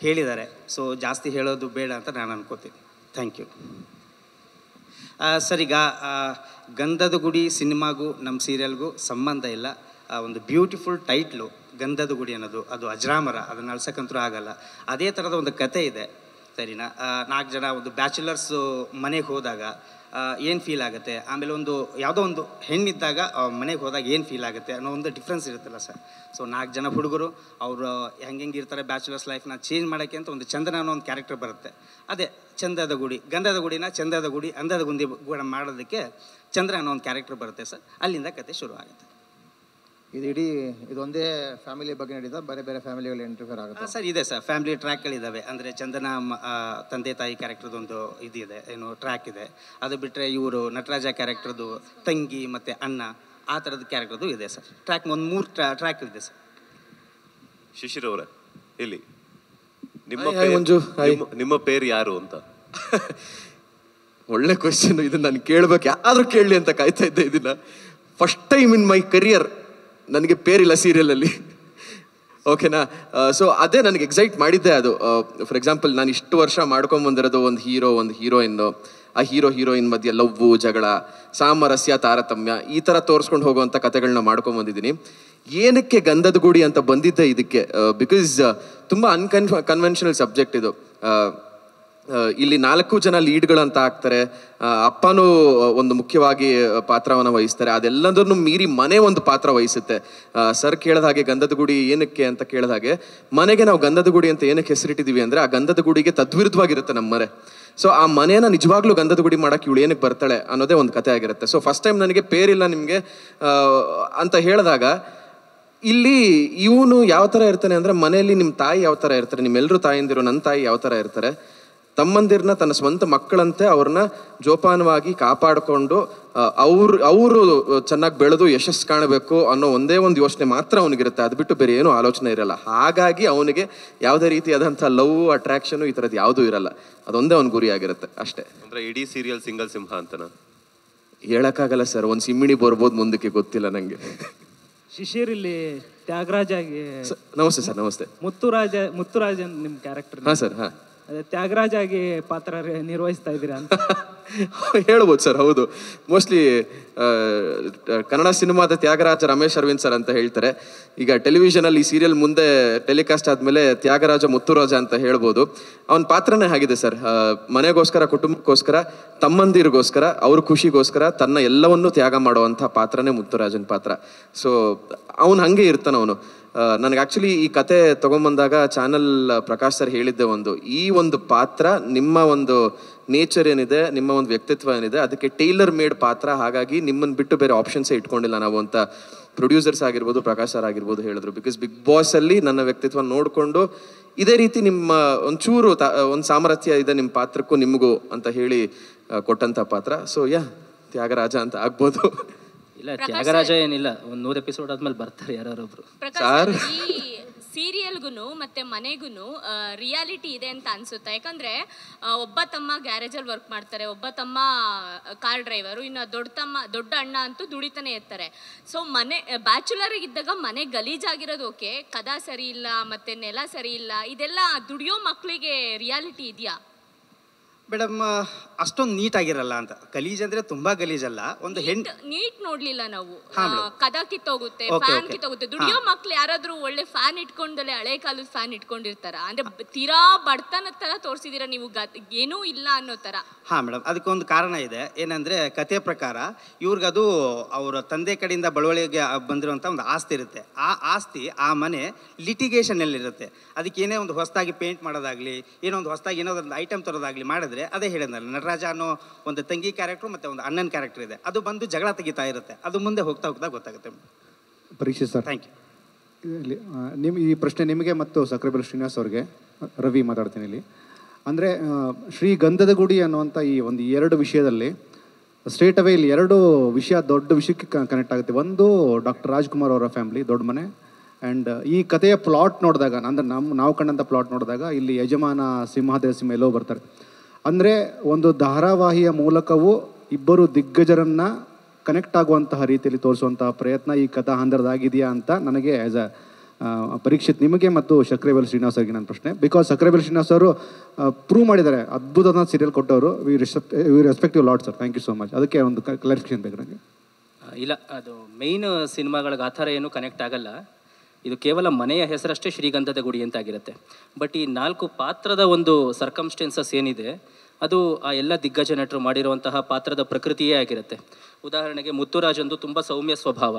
ಹೇಳಿದ್ದಾರೆ. ಸೊ ಜಾಸ್ತಿ ಹೇಳೋದು ಬೇಡ ಅಂತ ನಾನು ಅನ್ಕೋತೀನಿ. Thank you. ಸರ್, ಈಗ ಗಂಧದ ಗುಡಿ ಸಿನಿಮಾಗೂ ನಮ್ಮ ಸೀರಿಯಲ್ಗೂ ಸಂಬಂಧ ಇಲ್ಲ. ಒಂದು ಬ್ಯೂಟಿಫುಲ್ ಟೈಟ್ಲು ಗಂಧದ ಗುಡಿ ಅನ್ನೋದು, ಅದು ಅಜರಾಮರ, ಅದನ್ನು ಅಳ್ಸಕ್ಕಂತೂ ಆಗಲ್ಲ. ಅದೇ ಥರದ ಒಂದು ಕತೆ ಇದೆ, ಸರಿನಾ? 4 ಜನ ಒಂದು ಬ್ಯಾಚುಲರ್ಸು ಮನೆಗೆ ಹೋದಾಗ ಏನು ಫೀಲ್ ಆಗುತ್ತೆ, ಆಮೇಲೆ ಒಂದು ಯಾವುದೋ ಒಂದು ಹೆಣ್ಣಿದ್ದಾಗ ಮನೆಗೆ ಹೋದಾಗ ಏನು ಫೀಲ್ ಆಗುತ್ತೆ ಅನ್ನೋ ಒಂದು ಡಿಫ್ರೆನ್ಸ್ ಇರುತ್ತಲ್ಲ ಸರ್. ಸೊ 4 ಜನ ಹುಡುಗರು ಅವರು ಹೆಂಗೆ ಇರ್ತಾರೆ, ಬ್ಯಾಚುಲರ್ಸ್ ಲೈಫ್ನ ಚೇಂಜ್ ಮಾಡೋಕ್ಕೆ ಅಂತ ಒಂದು ಚಂದನ ಅನ್ನೋ ಒಂದು ಕ್ಯಾರೆಕ್ಟರ್ ಬರುತ್ತೆ. ಅದೇ ಚಂದದ ಗುಡಿ, ಗಂಧದ ಗುಡಿನ ಚಂದದ ಗುಡಿ, ಅಂದದ ಗುಂಡಿ ಕೂಡ ಮಾಡೋದಕ್ಕೆ ಚಂದ್ರ ಅನ್ನೋ ಒಂದು ಕ್ಯಾರೆಕ್ಟರ್ ಬರುತ್ತೆ ಸರ್. ಅಲ್ಲಿಂದ ಕತೆ ಶುರು ಆಗುತ್ತೆ. ಇದೊಂದೇ ಫ್ಯಾಮಿಲಿ ಬಗ್ಗೆ ನಡೀತಾ, ಬೇರೆ ಬೇರೆ ಫ್ಯಾಮಿಲಿಗಳು ಇಂಟರ್ಫಿಯರ್ ಆಗುತ್ತೆ ಸರ್? ಇದೆ ಸರ್, ಫ್ಯಾಮಿಲಿ ಟ್ರ್ಯಾಕ್ಗಳಿದ್ದಾವೆ. ಅಂದರೆ ಚಂದನ ತಂದೆ ತಾಯಿ ಕ್ಯಾರೆಕ್ಟರ್ದೊಂದು ಇದಿದೆ, ಏನು ಟ್ರ್ಯಾಕ್ ಇದೆ. ಅದು ಬಿಟ್ಟರೆ ಇವರು ನಟರಾಜ ಕ್ಯಾರೆಕ್ಟರ್ದು ತಂಗಿ ಮತ್ತು ಅಣ್ಣ, ಆ ಥರದ ಕ್ಯಾರೆಕ್ಟರ್ದು ಇದೆ ಸರ್. ಟ್ರ್ಯಾಕ್ ಒಂದು 3 ಟ್ರ್ಯಾಕ್ ಇದೆ ಸರ್. ಶಿಶಿರ್ ಅವರೇ, ಇಲ್ಲಿ ನಿಮ್ಮ ಪೇರು ಯಾರು ಅಂತ? ಒಳ್ಳೆ ಕ್ವೆಶ್ಚನ್. ಇದು ನಾನು ಕೇಳ್ಬೇಕು, ಯಾರು ಕೇಳಲಿ ಅಂತ ಕಾಯ್ತಾ ಇದ್ದೆ. ಇದನ್ನ first time in my career ನನಗೆ ಪೇರಿಲ್ಲ ಸೀರಿಯಲಲ್ಲಿ. ಓಕೆನಾ? ಸೊ ಅದೇ ನನಗೆ ಎಕ್ಸೈಟ್ ಮಾಡಿದ್ದೆ ಅದು. ಫಾರ್ ಎಕ್ಸಾಂಪಲ್, ನಾನು ಇಷ್ಟು ವರ್ಷ ಮಾಡ್ಕೊಂಬಂದಿರೋದು ಒಂದು ಹೀರೋ, ಒಂದು ಹೀರೋಯಿನ್ನು. ಆ ಹೀರೋಯಿನ್ ಮಧ್ಯೆ ಲವ್ವು, ಜಗಳ, ಸಾಮರಸ್ಯ, ತಾರತಮ್ಯ, ಈ ಥರ ತೋರಿಸ್ಕೊಂಡು ಹೋಗುವಂಥ ಕಥೆಗಳನ್ನ ಮಾಡ್ಕೊಂಬಂದಿದ್ದೀನಿ. ಏನಕ್ಕೆ ಗಂಧದ ಗುಡಿ ಅಂತ ಬಂದಿದ್ದೆ ಇದಕ್ಕೆ? ಬಿಕಾಸ್ ತುಂಬ ಕನ್ವೆನ್ಷನಲ್ ಸಬ್ಜೆಕ್ಟ್ ಇದು. ಇಲ್ಲಿ 4 ಜನ ಲೀಡ್ಗಳಂತ ಆಗ್ತಾರೆ. ಅಪ್ಪನೂ ಒಂದು ಮುಖ್ಯವಾಗಿ ಪಾತ್ರವನ್ನು ವಹಿಸ್ತಾರೆ. ಅದೆಲ್ಲದನ್ನು ಮೀರಿ ಮನೆ ಒಂದು ಪಾತ್ರ ವಹಿಸುತ್ತೆ. ಸರ್ ಕೇಳಿದ ಹಾಗೆ ಗಂಧದ ಗುಡಿ ಏನಕ್ಕೆ ಅಂತ ಕೇಳಿದ ಹಾಗೆ, ಮನೆಗೆ ನಾವು ಗಂಧದ ಗುಡಿ ಅಂತ ಏನಕ್ಕೆ ಹೆಸರಿಟ್ಟಿದ್ದೀವಿ ಅಂದರೆ, ಆ ಗಂಧದ ಗುಡಿಗೆ ತದ್ವಿರುದ್ಧವಾಗಿರುತ್ತೆ ನಮ್ಮ ಮನೆ. ಸೊ ಆ ಮನೇನ ನಿಜವಾಗ್ಲೂ ಗಂಧದ ಗುಡಿ ಮಾಡೋಕ್ಕೆ ಇವಳು ಏನಕ್ಕೆ ಬರ್ತಾಳೆ ಅನ್ನೋದೇ ಒಂದು ಕತೆ ಆಗಿರುತ್ತೆ. ಸೊ ಫಸ್ಟ್ ಟೈಮ್ ನನಗೆ ಪೇರಿಲ್ಲ ನಿಮಗೆ ಅಂತ ಹೇಳಿದಾಗ, ಇಲ್ಲಿ ಇವನು ಯಾವ ಥರ ಇರ್ತಾನೆ ಅಂದರೆ, ಮನೆಯಲ್ಲಿ ನಿಮ್ಮ ತಾಯಿ ಯಾವ ಥರ ಇರ್ತಾರೆ, ನಿಮ್ಮೆಲ್ಲರೂ ತಾಯಿಂದಿರೋ ನನ್ನ ತಾಯಿ ಯಾವ ಥರ ಇರ್ತಾರೆ, ತಮ್ಮಂದಿರನ್ನ ತನ್ನ ಸ್ವಂತ ಮಕ್ಕಳಂತೆ ಅವ್ರನ್ನ ಜೋಪಾನವಾಗಿ ಕಾಪಾಡಿಕೊಂಡು ಅವರು ಚೆನ್ನಾಗಿ ಬೆಳೆದು ಯಶಸ್ಸು ಕಾಣಬೇಕು ಅನ್ನೋ ಒಂದೇ ಒಂದು ಯೋಚನೆ ಮಾತ್ರ ಅವನಿಗಿರುತ್ತೆ. ಅದು ಬಿಟ್ಟು ಬೇರೆ ಏನೂ ಆಲೋಚನೆ ಇರಲ್ಲ. ಹಾಗಾಗಿ ಅವನಿಗೆ ಯಾವುದೇ ರೀತಿಯಾದಂಥ ಲವ್, ಅಟ್ರಾಕ್ಷನು ಈ ಥರದ್ದು ಯಾವುದೂ ಇರಲ್ಲ. ಅದೊಂದೇ ಅವ್ನ ಗುರಿ ಆಗಿರುತ್ತೆ ಅಷ್ಟೇ. ಅಂದರೆ ಇಡೀ ಸೀರಿಯಲ್ ಸಿಂಗಲ್ ಸಿಂಹ ಅಂತನಾ? ಹೇಳೋಕ್ಕಾಗಲ್ಲ ಸರ್. ಒಂದು ಸಿಮ್ಮಿಣಿ ಬರ್ಬೋದು ಮುಂದಕ್ಕೆ, ಗೊತ್ತಿಲ್ಲ ನನಗೆ. ಶಿಶಿರ್ ಇಲ್ಲಿ ತ್ಯಾಗರಾಜ್ ಆಗಿ ನಮಸ್ತೆ ಸರ್. ನಮಸ್ತೆ. ಮುತ್ತುರಾಜ್ ನಿಮ್ಮ ಕ್ಯಾರೆಕ್ಟರ್. ಹಾಂ ಸರ್. ಹಾಂ, ಅದೇ ತ್ಯಾಗರಾಜ್ ಆಗಿ ಪಾತ್ರ ನಿರ್ವಹಿಸ್ತಾ ಇದ್ದೀರಾ ಅಂತ ಹೇಳ್ಬೋದು ಸರ್. ಹೌದು, ಮೋಸ್ಟ್ಲಿ ಕನ್ನಡ ಸಿನಿಮಾದ ತ್ಯಾಗರಾಜ ರಮೇಶ್ ಅರವಿಂದ್ ಸರ್ ಅಂತ ಹೇಳ್ತಾರೆ. ಈಗ ಟೆಲಿವಿಷನಲ್ಲಿ ಈ ಸೀರಿಯಲ್ ಮುಂದೆ ಟೆಲಿಕಾಸ್ಟ್ ಆದಮೇಲೆ ತ್ಯಾಗರಾಜ ಮುತ್ತುರಾಜ ಅಂತ ಹೇಳ್ಬೋದು. ಅವನ ಪಾತ್ರನೇ ಆಗಿದೆ ಸರ್. ಮನೆಗೋಸ್ಕರ, ಕುಟುಂಬಕ್ಕೋಸ್ಕರ, ತಮ್ಮಂದಿರಿಗೋಸ್ಕರ, ಅವ್ರ ಖುಷಿಗೋಸ್ಕರ ತನ್ನ ಎಲ್ಲವನ್ನೂ ತ್ಯಾಗ ಮಾಡುವಂಥ ಪಾತ್ರನೇ ಮುತ್ತುರಾಜನ ಪಾತ್ರ. ಸೊ ಅವನು ಹಾಗೆ ಇರ್ತಾನೆ ಅವನು. ನನಗೆ ಆ್ಯಕ್ಚುಲಿ ಈ ಕತೆ ತೊಗೊಂಬಂದಾಗ ಚಾನಲ್ ಪ್ರಕಾಶ್ ಸರ್ ಹೇಳಿದ್ದೆ ಈ ಒಂದು ಪಾತ್ರ ನಿಮ್ಮ ಒಂದು ನೇಚರ್ ಏನಿದೆ, ನಿಮ್ಮ ಒಂದು ವ್ಯಕ್ತಿತ್ವ ಏನಿದೆ, ಅದಕ್ಕೆ ಟೈಲರ್ ಮೇಡ್ ಪಾತ್ರ. ಹಾಗಾಗಿ ನಿಮ್ಮನ್ನು ಬಿಟ್ಟು ಬೇರೆ ಆಪ್ಷನ್ಸೇ ಇಟ್ಕೊಂಡಿಲ್ಲ ನಾವು ಅಂತ ಪ್ರೊಡ್ಯೂಸರ್ಸ್ ಆಗಿರ್ಬೋದು, ಪ್ರಕಾಶ್ ಸರ್ ಆಗಿರ್ಬೋದು ಹೇಳಿದ್ರು. ಬಿಕಾಸ್ ಬಿಗ್ ಬಾಸಲ್ಲಿ ನನ್ನ ವ್ಯಕ್ತಿತ್ವ ನೋಡಿಕೊಂಡು ಇದೇ ರೀತಿ ನಿಮ್ಮ ಒಂಚೂರು ಒಂದು ಸಾಮರ್ಥ್ಯ ಇದೆ ನಿಮ್ಮ ಪಾತ್ರಕ್ಕೂ ನಿಮಗೂ ಅಂತ ಹೇಳಿ ಕೊಟ್ಟಂಥ ಪಾತ್ರ. ಸೊ ತ್ಯಾಗರಾಜ ಅಂತ ಆಗ್ಬೋದು. ಇಲ್ಲ, ತ್ಯಾಗರಾಜ ಏನಿಲ್ಲ, ಒಂದು 100 ಎಪಿಸೋಡ್ ಆದ್ಮೇಲೆ ಬರ್ತಾರೆ ಯಾರೊಬ್ರು. ಈ ಸೀರಿಯಲ್ಗೂ ಮತ್ತೆ ಮನೆಗೂ ರಿಯಾಲಿಟಿ ಇದೆ ಅಂತ ಅನ್ಸುತ್ತೆ. ಯಾಕಂದ್ರೆ ಒಬ್ಬ ತಮ್ಮ ಗ್ಯಾರೇಜಲ್ಲಿ ವರ್ಕ್ ಮಾಡ್ತಾರೆ, ಒಬ್ಬ ತಮ್ಮ ಕಾರ್ ಡ್ರೈವರು, ಇನ್ನು ದೊಡ್ಡ ಅಣ್ಣ ಅಂತೂ ದುಡಿತಾನೆ ಇರ್ತಾರೆ. ಸೊ ಮನೆ ಬ್ಯಾಚುಲರ್ ಇದ್ದಾಗ ಮನೆ ಗಲೀಜಾಗಿರೋದು ಓಕೆ, ಕದ ಸರಿ ಇಲ್ಲ ಮತ್ತೆ ನೆಲ ಸರಿ ಇಲ್ಲ, ಇದೆಲ್ಲ ದುಡಿಯೋ ಮಕ್ಕಳಿಗೆ ರಿಯಾಲಿಟಿ ಇದೆಯಾ ಮೇಡಮ್? ಅಷ್ಟೊಂದು ನೀಟಾಗಿರಲ್ಲ ಅಂತ. ಗಲೀಜ್ ಅಂದರೆ ತುಂಬ ಗಲೀಜಲ್ಲ. ಒಂದು ನೀಟ್ ನೋಡ್ಲಿಲ್ಲ ನಾವು. ಕದ ಕಿತ್ತೋಗುತ್ತೆ, ಫ್ಯಾನ್ ಕಿತ್ತೋಗುತ್ತೆ. ದುಡಿಯೋ ಮಕ್ಳು ಯಾರಾದ್ರೂ ಒಳ್ಳೆ ಫ್ಯಾನ್ ಇಟ್ಕೊಂಡಲ್ಲೇ ಹಳೆ ಕಾಲದ ಫ್ಯಾನ್ ಇಟ್ಕೊಂಡಿರ್ತಾರ? ಅಂದ್ರೆ ತೀರಾ ಬಡತನ ತರ ತೋರಿಸಿದೀರ ನೀವು, ಏನೂ ಇಲ್ಲ ಅನ್ನೋ ತರ. ಹಾಂ ಮೇಡಮ್, ಅದಕ್ಕೊಂದು ಕಾರಣ ಇದೆ. ಏನಂದರೆ ಕತೆ ಪ್ರಕಾರ ಇವ್ರಿಗದು ಅವರ ತಂದೆ ಕಡೆಯಿಂದ ಬಳುವಳಿಗೆ ಬಂದಿರುವಂಥ ಒಂದು ಆಸ್ತಿ ಇರುತ್ತೆ. ಆ ಆಸ್ತಿ, ಆ ಮನೆ ಲಿಟಿಗೇಷನಲ್ಲಿರುತ್ತೆ. ಅದಕ್ಕೆ ಏನೇ ಒಂದು ಹೊಸದಾಗಿ ಪೇಂಟ್ ಮಾಡೋದಾಗಲಿ, ಏನೋ ಒಂದು ಹೊಸದಾಗಿ ಏನೋ ಒಂದು ಐಟಮ್ ತರೋದಾಗಲಿ ಮಾಡಿದ್ರೆ, ಅದೇ ಹೇಳಿದ್ನಲ್ಲ, ನಟರಾಜ ಅನ್ನೋ ಒಂದು ತಂಗಿ ಕ್ಯಾರೆಕ್ಟ್ರು ಮತ್ತು ಒಂದು ಅಣ್ಣನ ಕ್ಯಾರೆಕ್ಟರ್ ಇದೆ, ಅದು ಬಂದು ಜಗಳ ತೆಗಿತಾ ಇರುತ್ತೆ. ಅದು ಮುಂದೆ ಹೋಗ್ತಾ ಗೊತ್ತಾಗುತ್ತೆ. Parikshit sir, thank you. ಈ ಪ್ರಶ್ನೆ ನಿಮಗೆ ಮತ್ತು ಸಕ್ರೆಬೆಲ್ ಶ್ರೀನಿವಾಸ್ ಅವ್ರಿಗೆ. ರವಿ ಮಾತಾಡ್ತೀನಿ ಇಲ್ಲಿ. ಅಂದರೆ ಶ್ರೀ ಗಂಧದ ಗುಡಿ ಅನ್ನುವಂಥ ಈ ಒಂದು 2 ವಿಷಯದಲ್ಲಿ ಸ್ಟ್ರೇಟ್ ಅವೇ ಇಲ್ಲಿ 2 ವಿಷಯ ದೊಡ್ಡ ವಿಷಯಕ್ಕೆ ಕನೆಕ್ಟ್ ಆಗುತ್ತೆ. ಒಂದು ಡಾಕ್ಟರ್ ರಾಜ್ಕುಮಾರ್ ಅವರ ಫ್ಯಾಮಿಲಿ, ದೊಡ್ಡ ಮನೆ. ಆ್ಯಂಡ್ ಈ ಕಥೆಯ ಪ್ಲಾಟ್ ನೋಡಿದಾಗ, ಅಂದರೆ ನಾವು ಕಂಡಂಥ ಪ್ಲಾಟ್ ನೋಡಿದಾಗ ಇಲ್ಲಿ ಯಜಮಾನ ಸಿಂಹಾದ್ರಿ ಸಿಂಹ ಎಲ್ಲೋ ಬರ್ತಾರೆ. ಅಂದರೆ ಒಂದು ಧಾರಾವಾಹಿಯ ಮೂಲಕವೂ ಇಬ್ಬರು ದಿಗ್ಗಜರನ್ನು ಕನೆಕ್ಟ್ ಆಗುವಂತಹ ರೀತಿಯಲ್ಲಿ ತೋರಿಸುವಂತಹ ಪ್ರಯತ್ನ ಈ ಕಥಾ ಹಂದರದಾಗಿದೆಯಾ ಅಂತ ನನಗೆ ಆ್ಯಸ್ ಅ ಪರೀಕ್ಷಿತ್ ನಿಮಗೆ ಮತ್ತು ಸಕ್ರೆಬೆಲ್ ಶ್ರೀನಿವಾಸ್ ಅವರಿಗೆ ನನ್ನ ಪ್ರಶ್ನೆ. ಬಿಕಾಸ್ ಸಕ್ರೆಬೆಲ್ ಶ್ರೀನಿವಾಸ್ ಅವರು ಪ್ರೂವ್ ಮಾಡಿದ್ದಾರೆ, ಅದ್ಭುತವಾದ ಸೀರಿಯಲ್ ಕೊಟ್ಟವರು. We respective lot sir, thank you so much. ಅದಕ್ಕೆ ಒಂದು ಕ್ಲಾರಿಫಿಕೇಶನ್ ಬೇಕು ನನಗೆ. ಇಲ್ಲ, ಅದು ಮೇಯ್ನ್ ಸಿನಿಮಾಗಳಿಗೆ ಆ ಥರ ಏನೂ ಕನೆಕ್ಟ್ ಆಗಲ್ಲ. ಇದು ಕೇವಲ ಮನೆಯ ಹೆಸರಷ್ಟೇ ಶ್ರೀಗಂಧದ ಗುಡಿ ಅಂತಾಗಿರುತ್ತೆ. ಬಟ್ ಈ 4 ಪಾತ್ರದ ಒಂದು ಸರ್ಕಮ್ಸ್ಟೆನ್ಸಸ್ ಏನಿದೆ, ಅದು ಆ ಎಲ್ಲ ದಿಗ್ಗಜ ನಟರು ಮಾಡಿರುವಂತಹ ಪಾತ್ರದ ಪ್ರಕೃತಿಯೇ ಆಗಿರುತ್ತೆ. ಉದಾಹರಣೆಗೆ ಮುತ್ತುರಾಜಂದು ತುಂಬ ಸೌಮ್ಯ ಸ್ವಭಾವ,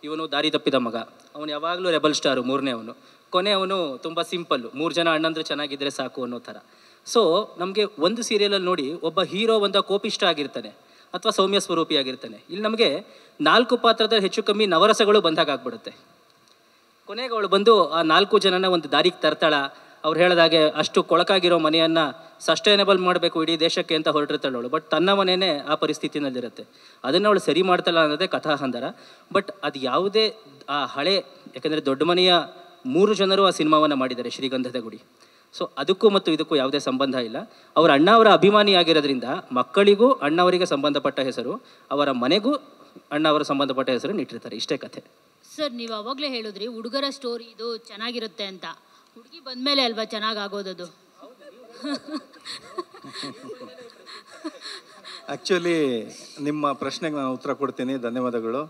ಇವನು ದಾರಿ ತಪ್ಪಿದ ಮಗ, ಅವನು ಯಾವಾಗಲೂ ರೆಬಲ್ ಸ್ಟಾರು, 3ನೇ ಅವನು. ಕೊನೆ ಅವನು ತುಂಬ ಸಿಂಪಲ್ಲು, 3 ಜನ ಅಣ್ಣಂದ್ರೆ ಚೆನ್ನಾಗಿದ್ದರೆ ಸಾಕು ಅನ್ನೋ ಥರ. ಸೊ ನಮಗೆ ಒಂದು ಸೀರಿಯಲಲ್ಲಿ ನೋಡಿ, ಒಬ್ಬ ಹೀರೋ ಒಂದು ಕೋಪಿಷ್ಟ ಆಗಿರ್ತಾನೆ ಅಥವಾ ಸೌಮ್ಯ ಸ್ವರೂಪಿ ಆಗಿರ್ತಾನೆ. ಇಲ್ಲಿ ನಮಗೆ 4 ಪಾತ್ರದ ಹೆಚ್ಚು ಕಮ್ಮಿ ನವರಸಗಳು ಬಂದಾಗ ಆಗ್ಬಿಡುತ್ತೆ. ಕೊನೆಗೆ ಅವಳು ಬಂದು ಆ 4 ಜನನ ಒಂದು ದಾರಿಗೆ ತರ್ತಾಳ. ಅವ್ರು ಹೇಳಿದಾಗೆ ಅಷ್ಟು ಕೊಳಕಾಗಿರೋ ಮನೆಯನ್ನು ಸಸ್ಟೈನಬಲ್ ಮಾಡಬೇಕು ಇಡೀ ದೇಶಕ್ಕೆ ಅಂತ ಹೊರಟಿರ್ತಾಳೆ ಅವಳು. ಬಟ್ ತನ್ನ ಮನೆಯೇ ಆ ಪರಿಸ್ಥಿತಿನಲ್ಲಿರುತ್ತೆ. ಅದನ್ನು ಅವಳು ಸರಿ ಮಾಡ್ತಾಳ ಅನ್ನೋದೇ ಕಥಾಹಂದರ. ಬಟ್ ಅದು ಯಾವುದೇ ಆ ಹಳೆ, ಯಾಕೆಂದರೆ ದೊಡ್ಡ ಮನೆಯ 3 ಜನರು ಆ ಸಿನಿಮಾವನ್ನು ಮಾಡಿದ್ದಾರೆ, ಶ್ರೀಗಂಧದ ಗುಡಿ. ಸೊ ಅದಕ್ಕೂ ಮತ್ತು ಇದಕ್ಕೂ ಯಾವುದೇ ಸಂಬಂಧ ಇಲ್ಲ. ಅವರ ಅಣ್ಣ ಅವರ ಅಭಿಮಾನಿ ಆಗಿರೋದ್ರಿಂದ ಮಕ್ಕಳಿಗೂ ಅಣ್ಣವರಿಗೆ ಸಂಬಂಧಪಟ್ಟ ಹೆಸರು, ಅವರ ಮನೆಗೂ ಅಣ್ಣ ಅವರ ಸಂಬಂಧಪಟ್ಟ ಹೆಸರು ಇಟ್ಟಿರ್ತಾರೆ. ಇಷ್ಟೇ ಕಥೆ. ಸರ್, ನೀವು ಅವಾಗಲೇ ಹೇಳಿದ್ರಿ ಹುಡುಗರ ಸ್ಟೋರಿ ಇದು ಚೆನ್ನಾಗಿರುತ್ತೆ ಅಂತ. ಹುಡುಗಿ ಬಂದಮೇಲೆ ಅಲ್ವಾ ಚೆನ್ನಾಗಾಗೋದದು? ಆ್ಯಕ್ಚುಲಿ ನಿಮ್ಮ ಪ್ರಶ್ನೆಗೆ ನಾನು ಉತ್ತರ ಕೊಡ್ತೀನಿ, ಧನ್ಯವಾದಗಳು.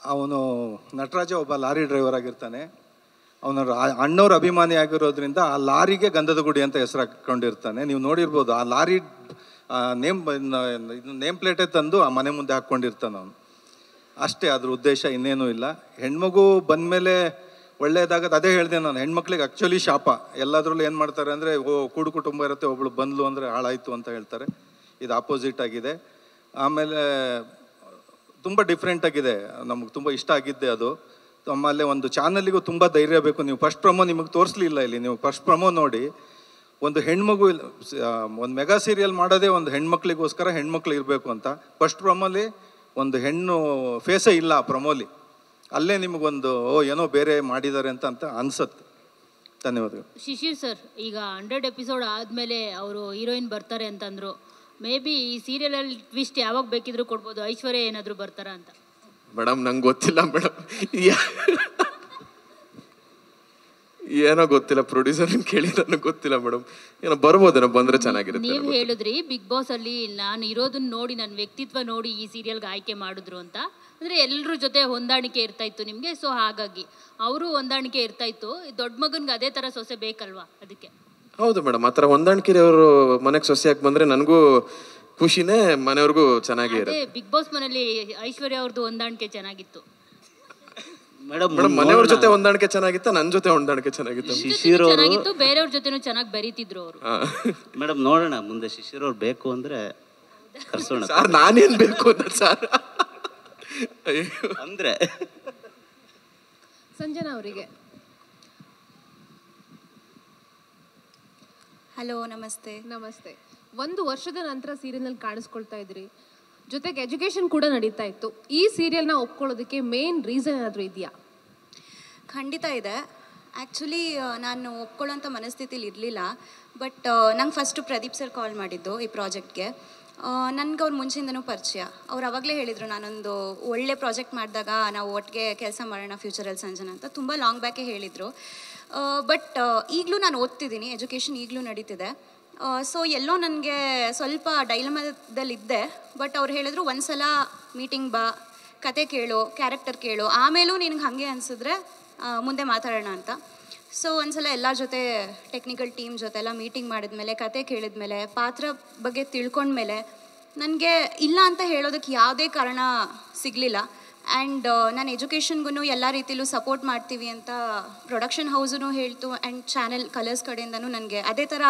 ಅವನು ನಟರಾಜ ಒಬ್ಬ ಲಾರಿ ಡ್ರೈವರ್ ಆಗಿರ್ತಾನೆ. ಅವನ ಅಣ್ಣವ್ರ ಅಭಿಮಾನಿ ಆಗಿರೋದ್ರಿಂದ ಆ ಲಾರಿಗೆ ಗಂಧದ ಗುಡಿ ಅಂತ ಹೆಸರು ಹಾಕ್ಕೊಂಡಿರ್ತಾನೆ. ನೀವು ನೋಡಿರ್ಬೋದು, ಆ ಲಾರಿ ನೇಮ್ ಪ್ಲೇಟೇ ತಂದು ಆ ಮನೆ ಮುಂದೆ ಹಾಕ್ಕೊಂಡಿರ್ತಾನೆ ಅವನು. ಅಷ್ಟೇ, ಅದ್ರ ಉದ್ದೇಶ ಇನ್ನೇನೂ ಇಲ್ಲ. ಹೆಣ್ಮಗು ಬಂದಮೇಲೆ ಒಳ್ಳೇದಾಗತ್ತೆ. ಅದೇ ಹೇಳಿದೆ ನಾನು, ಹೆಣ್ಮಕ್ಳಿಗೆ ಆ್ಯಕ್ಚುಲಿ ಶಾಪ. ಎಲ್ಲದರಲ್ಲೂ ಏನು ಮಾಡ್ತಾರೆ ಅಂದರೆ, ಕೂಡು ಕುಟುಂಬ ಇರುತ್ತೆ, ಒಬ್ಳು ಬಂದ್ಲು ಅಂದರೆ ಹಾಳಾಯಿತು ಅಂತ ಹೇಳ್ತಾರೆ. ಇದು ಆಪೋಸಿಟ್ ಆಗಿದೆ. ಆಮೇಲೆ ತುಂಬ ಡಿಫ್ರೆಂಟ್ ಆಗಿದೆ, ನಮಗೆ ತುಂಬ ಇಷ್ಟ ಆಗಿದ್ದೆ ಅದು. ಆಮೇಲೆ ಒಂದು ಚಾನಲ್ಲಿಗೂ ತುಂಬ ಧೈರ್ಯ ಬೇಕು. ನೀವು ಫಸ್ಟ್ ಪ್ರಮೋ ನಿಮಗೆ ತೋರಿಸ್ಲಿಲ್ಲ ಇಲ್ಲಿ, ನೀವು ಫಸ್ಟ್ ಪ್ರಮೋ ನೋಡಿ. ಒಂದು ಹೆಣ್ಮಗು, ಒಂದು ಮೆಗಾ ಸೀರಿಯಲ್ ಮಾಡೋದೇ ಒಂದು ಹೆಣ್ಮಕ್ಳಿಗೋಸ್ಕರ, ಹೆಣ್ಮಕ್ಳು ಇರಬೇಕು ಅಂತ. ಫಸ್ಟ್ ಪ್ರಮೋಲಿ ಒಂದು ಹೆಣ್ಣು ಫೇಸೇ ಇಲ್ಲ ಆ ಪ್ರಮೋಲಿ. ಅಲ್ಲೇ ನಿಮಗೊಂದು ಏನೋ ಬೇರೆ ಮಾಡಿದ್ದಾರೆ ಅಂತ ಅನ್ಸತ್ತೆ. ಧನ್ಯವಾದಗಳು. ಶಿಶಿರ್ ಸರ್, ಈಗ 100 ಎಪಿಸೋಡ್ ಆದಮೇಲೆ ಅವರು ಹೀರೋಯಿನ್ ಬರ್ತಾರೆ ಅಂತಂದರು. ಮೇ ಬಿ ಈ ಸೀರಿಯಲಲ್ಲಿ ಟ್ವಿಸ್ಟ್ ಯಾವಾಗ ಬೇಕಿದ್ರೂ ಕೊಡ್ಬೋದು. ಐಶ್ವರ್ಯ ಏನಾದರೂ ಬರ್ತಾರಾ ಅಂತ? ಮೇಡಮ್ ನಂಗೆ ಗೊತ್ತಿಲ್ಲ ಮೇಡಮ್, ಏನೋ ಗೊತ್ತಿಲ್ಲ, ಪ್ರೊಡ್ಯೂಸರ್ ಕೇಳಿ ನನಗೆ ಗೊತ್ತಿಲ್ಲ ಮೇಡಮ್. ಏನೋ ಬರ್ಬೋದೇನೋ, ಬಂದರೆ ಚೆನ್ನಾಗಿರುತ್ತೆ. ನೀವು ಹೇಳಿದ್ರಿ ಬಿಗ್ ಬಾಸ್ ಅಲ್ಲಿ ನಾನು ಇರೋದನ್ನ ನೋಡಿ ನನ್ನ ವ್ಯಕ್ತಿತ್ವ ನೋಡಿ ಈ ಸೀರಿಯಲ್ಗೆ ಆಯ್ಕೆ ಮಾಡಿದ್ರು ಅಂತ. ಅಂದರೆ ಎಲ್ಲರ ಜೊತೆ ಹೊಂದಾಣಿಕೆ ಇರ್ತಾ ಇತ್ತು ನಿಮಗೆ, ಸೊ ಹಾಗಾಗಿ ಅವರು ಹೊಂದಾಣಿಕೆ ಇರ್ತಾ ಇತ್ತು. ದೊಡ್ಡ ಮಗನ್ಗೆ ಅದೇ ಥರ ಸೊಸೆ ಬೇಕಲ್ವಾ, ಅದಕ್ಕೆ. ಹೌದು ಮೇಡಮ್, ಆ ಥರ ಹೊಂದಾಣಿಕೆ ಅವರು ಮನೆಗೆ ಸೊಸೆಯಾಗಿ ಬಂದರೆ ನನಗೂ ಖುಷಿನೇ, ಮನೆಯವ್ರಿಗೂ ಚೆನ್ನಾಗೇ ಅದೇ ಇರುತ್ತೆ. ಬಿಗ್ ಬಾಸ್ ಮನೇಲಿ ಐಶ್ವರ್ಯ ಅವ್ರದ್ದು ಹೊಂದಾಣಿಕೆ ಚೆನ್ನಾಗಿತ್ತು. ಮೇಡಮ್ ಮನೆಯವ್ರ ಜೊತೆ ಹೊಂದಾಣಿಕೆ ಚೆನ್ನಾಗಿತ್ತ, ನನ್ನ ಜೊತೆ ಹೊಂದಾಣಿಕೆ ಚೆನ್ನಾಗಿತ್ತು. ಶಿಶಿರ್ ಚೆನ್ನಾಗಿತ್ತು, ಬೇರೆಯವ್ರ ಜೊತೆನೂ ಚೆನ್ನಾಗಿ ಬರೀತಿದ್ರು ಅವರು. ಮೇಡಮ್ ನೋಡೋಣ ಮುಂದೆ ಶಿಶಿರ್ ಅವ್ರು ಬೇಕು ಅಂದ್ರೆ ಕರ್ಸೋಣ. ಸರ್ ನಾನೇನ್ ಬೇಕು ಅಂತ ಸರ್ ಅಂದ್ರೆ ಸಂಜನಾ ಅವರಿಗೆ. ಹಲೋ, ನಮಸ್ತೆ. ನಮಸ್ತೆ. 1 ವರ್ಷದ ನಂತರ ಸೀರಿಯಲ್ನಲ್ಲಿ ಕಾಣಿಸ್ಕೊಳ್ತಾ ಇದ್ರಿ, ಜೊತೆಗೆ ಎಜುಕೇಷನ್ ಕೂಡ ನಡೀತಾ ಇತ್ತು. ಈ ಸೀರಿಯಲ್ನ ಒಪ್ಕೊಳ್ಳೋದಕ್ಕೆ ಮೇನ್ ರೀಸನ್ ಏನಾದರೂ ಇದೆಯಾ? ಖಂಡಿತ ಇದೆ. ಆ್ಯಕ್ಚುಲಿ ನಾನು ಒಪ್ಕೊಳ್ಳೋಂಥ ಮನಸ್ಥಿತಿಲಿ ಇರಲಿಲ್ಲ. ಬಟ್ ನಂಗೆ ಫಸ್ಟು ಪ್ರದೀಪ್ ಸರ್ ಕಾಲ್ ಮಾಡಿದ್ದು ಈ ಪ್ರಾಜೆಕ್ಟ್ಗೆ. ನನಗೆ ಅವ್ರು ಮುಂಚೆಯಿಂದನೂ ಪರಿಚಯ. ಅವ್ರು ಅವಾಗಲೇ ಹೇಳಿದರು, ನಾನೊಂದು ಒಳ್ಳೆ ಪ್ರಾಜೆಕ್ಟ್ ಮಾಡಿದಾಗ ನಾವು ಒಟ್ಟಿಗೆ ಕೆಲಸ ಮಾಡೋಣ ಫ್ಯೂಚರಲ್ಲಿ ಸಂಜನಾ ಅಂತ. ತುಂಬ ಲಾಂಗ್ ಬ್ಯಾಕೇ ಹೇಳಿದರು. ಬಟ್ ಈಗಲೂ ನಾನು ಓದ್ತಿದ್ದೀನಿ, ಎಜುಕೇಷನ್ ಈಗಲೂ ನಡೀತಿದೆ. ಸೊ ಎಲ್ಲೋ ನನಗೆ ಸ್ವಲ್ಪ ಡೈಲಮದಲ್ಲಿದ್ದೆ. ಬಟ್ ಅವ್ರು ಹೇಳಿದ್ರು, ಒಂದು ಸಲ ಮೀಟಿಂಗ್ ಬಾ, ಕತೆ ಕೇಳು, ಕ್ಯಾರೆಕ್ಟರ್ ಕೇಳು, ಆಮೇಲೂ ನಿನಗೆ ಹಾಗೆ ಅನಿಸಿದ್ರೆ ಮುಂದೆ ಮಾತಾಡೋಣ ಅಂತ. ಸೊ ಒಂದ್ಸಲ ಎಲ್ಲರ ಜೊತೆ ಟೆಕ್ನಿಕಲ್ ಟೀಮ್ ಜೊತೆ ಎಲ್ಲ ಮೀಟಿಂಗ್ ಮಾಡಿದ್ಮೇಲೆ, ಕತೆ ಕೇಳಿದ್ಮೇಲೆ, ಪಾತ್ರ ಬಗ್ಗೆ ತಿಳ್ಕೊಂಡ್ಮೇಲೆ ನನಗೆ ಇಲ್ಲ ಅಂತ ಹೇಳೋದಕ್ಕೆ ಯಾವುದೇ ಕಾರಣ ಸಿಗಲಿಲ್ಲ. ಆ್ಯಂಡ್ ನಾನು ಎಜುಕೇಷನ್ಗೂ ಎಲ್ಲ ರೀತಿಲೂ ಸಪೋರ್ಟ್ ಮಾಡ್ತೀವಿ ಅಂತ ಪ್ರೊಡಕ್ಷನ್ ಹೌಸೂ ಹೇಳ್ತು. ಆ್ಯಂಡ್ ಚಾನೆಲ್ ಕಲರ್ಸ್ ಕಡೆಯಿಂದನೂ ನನಗೆ ಅದೇ ಥರ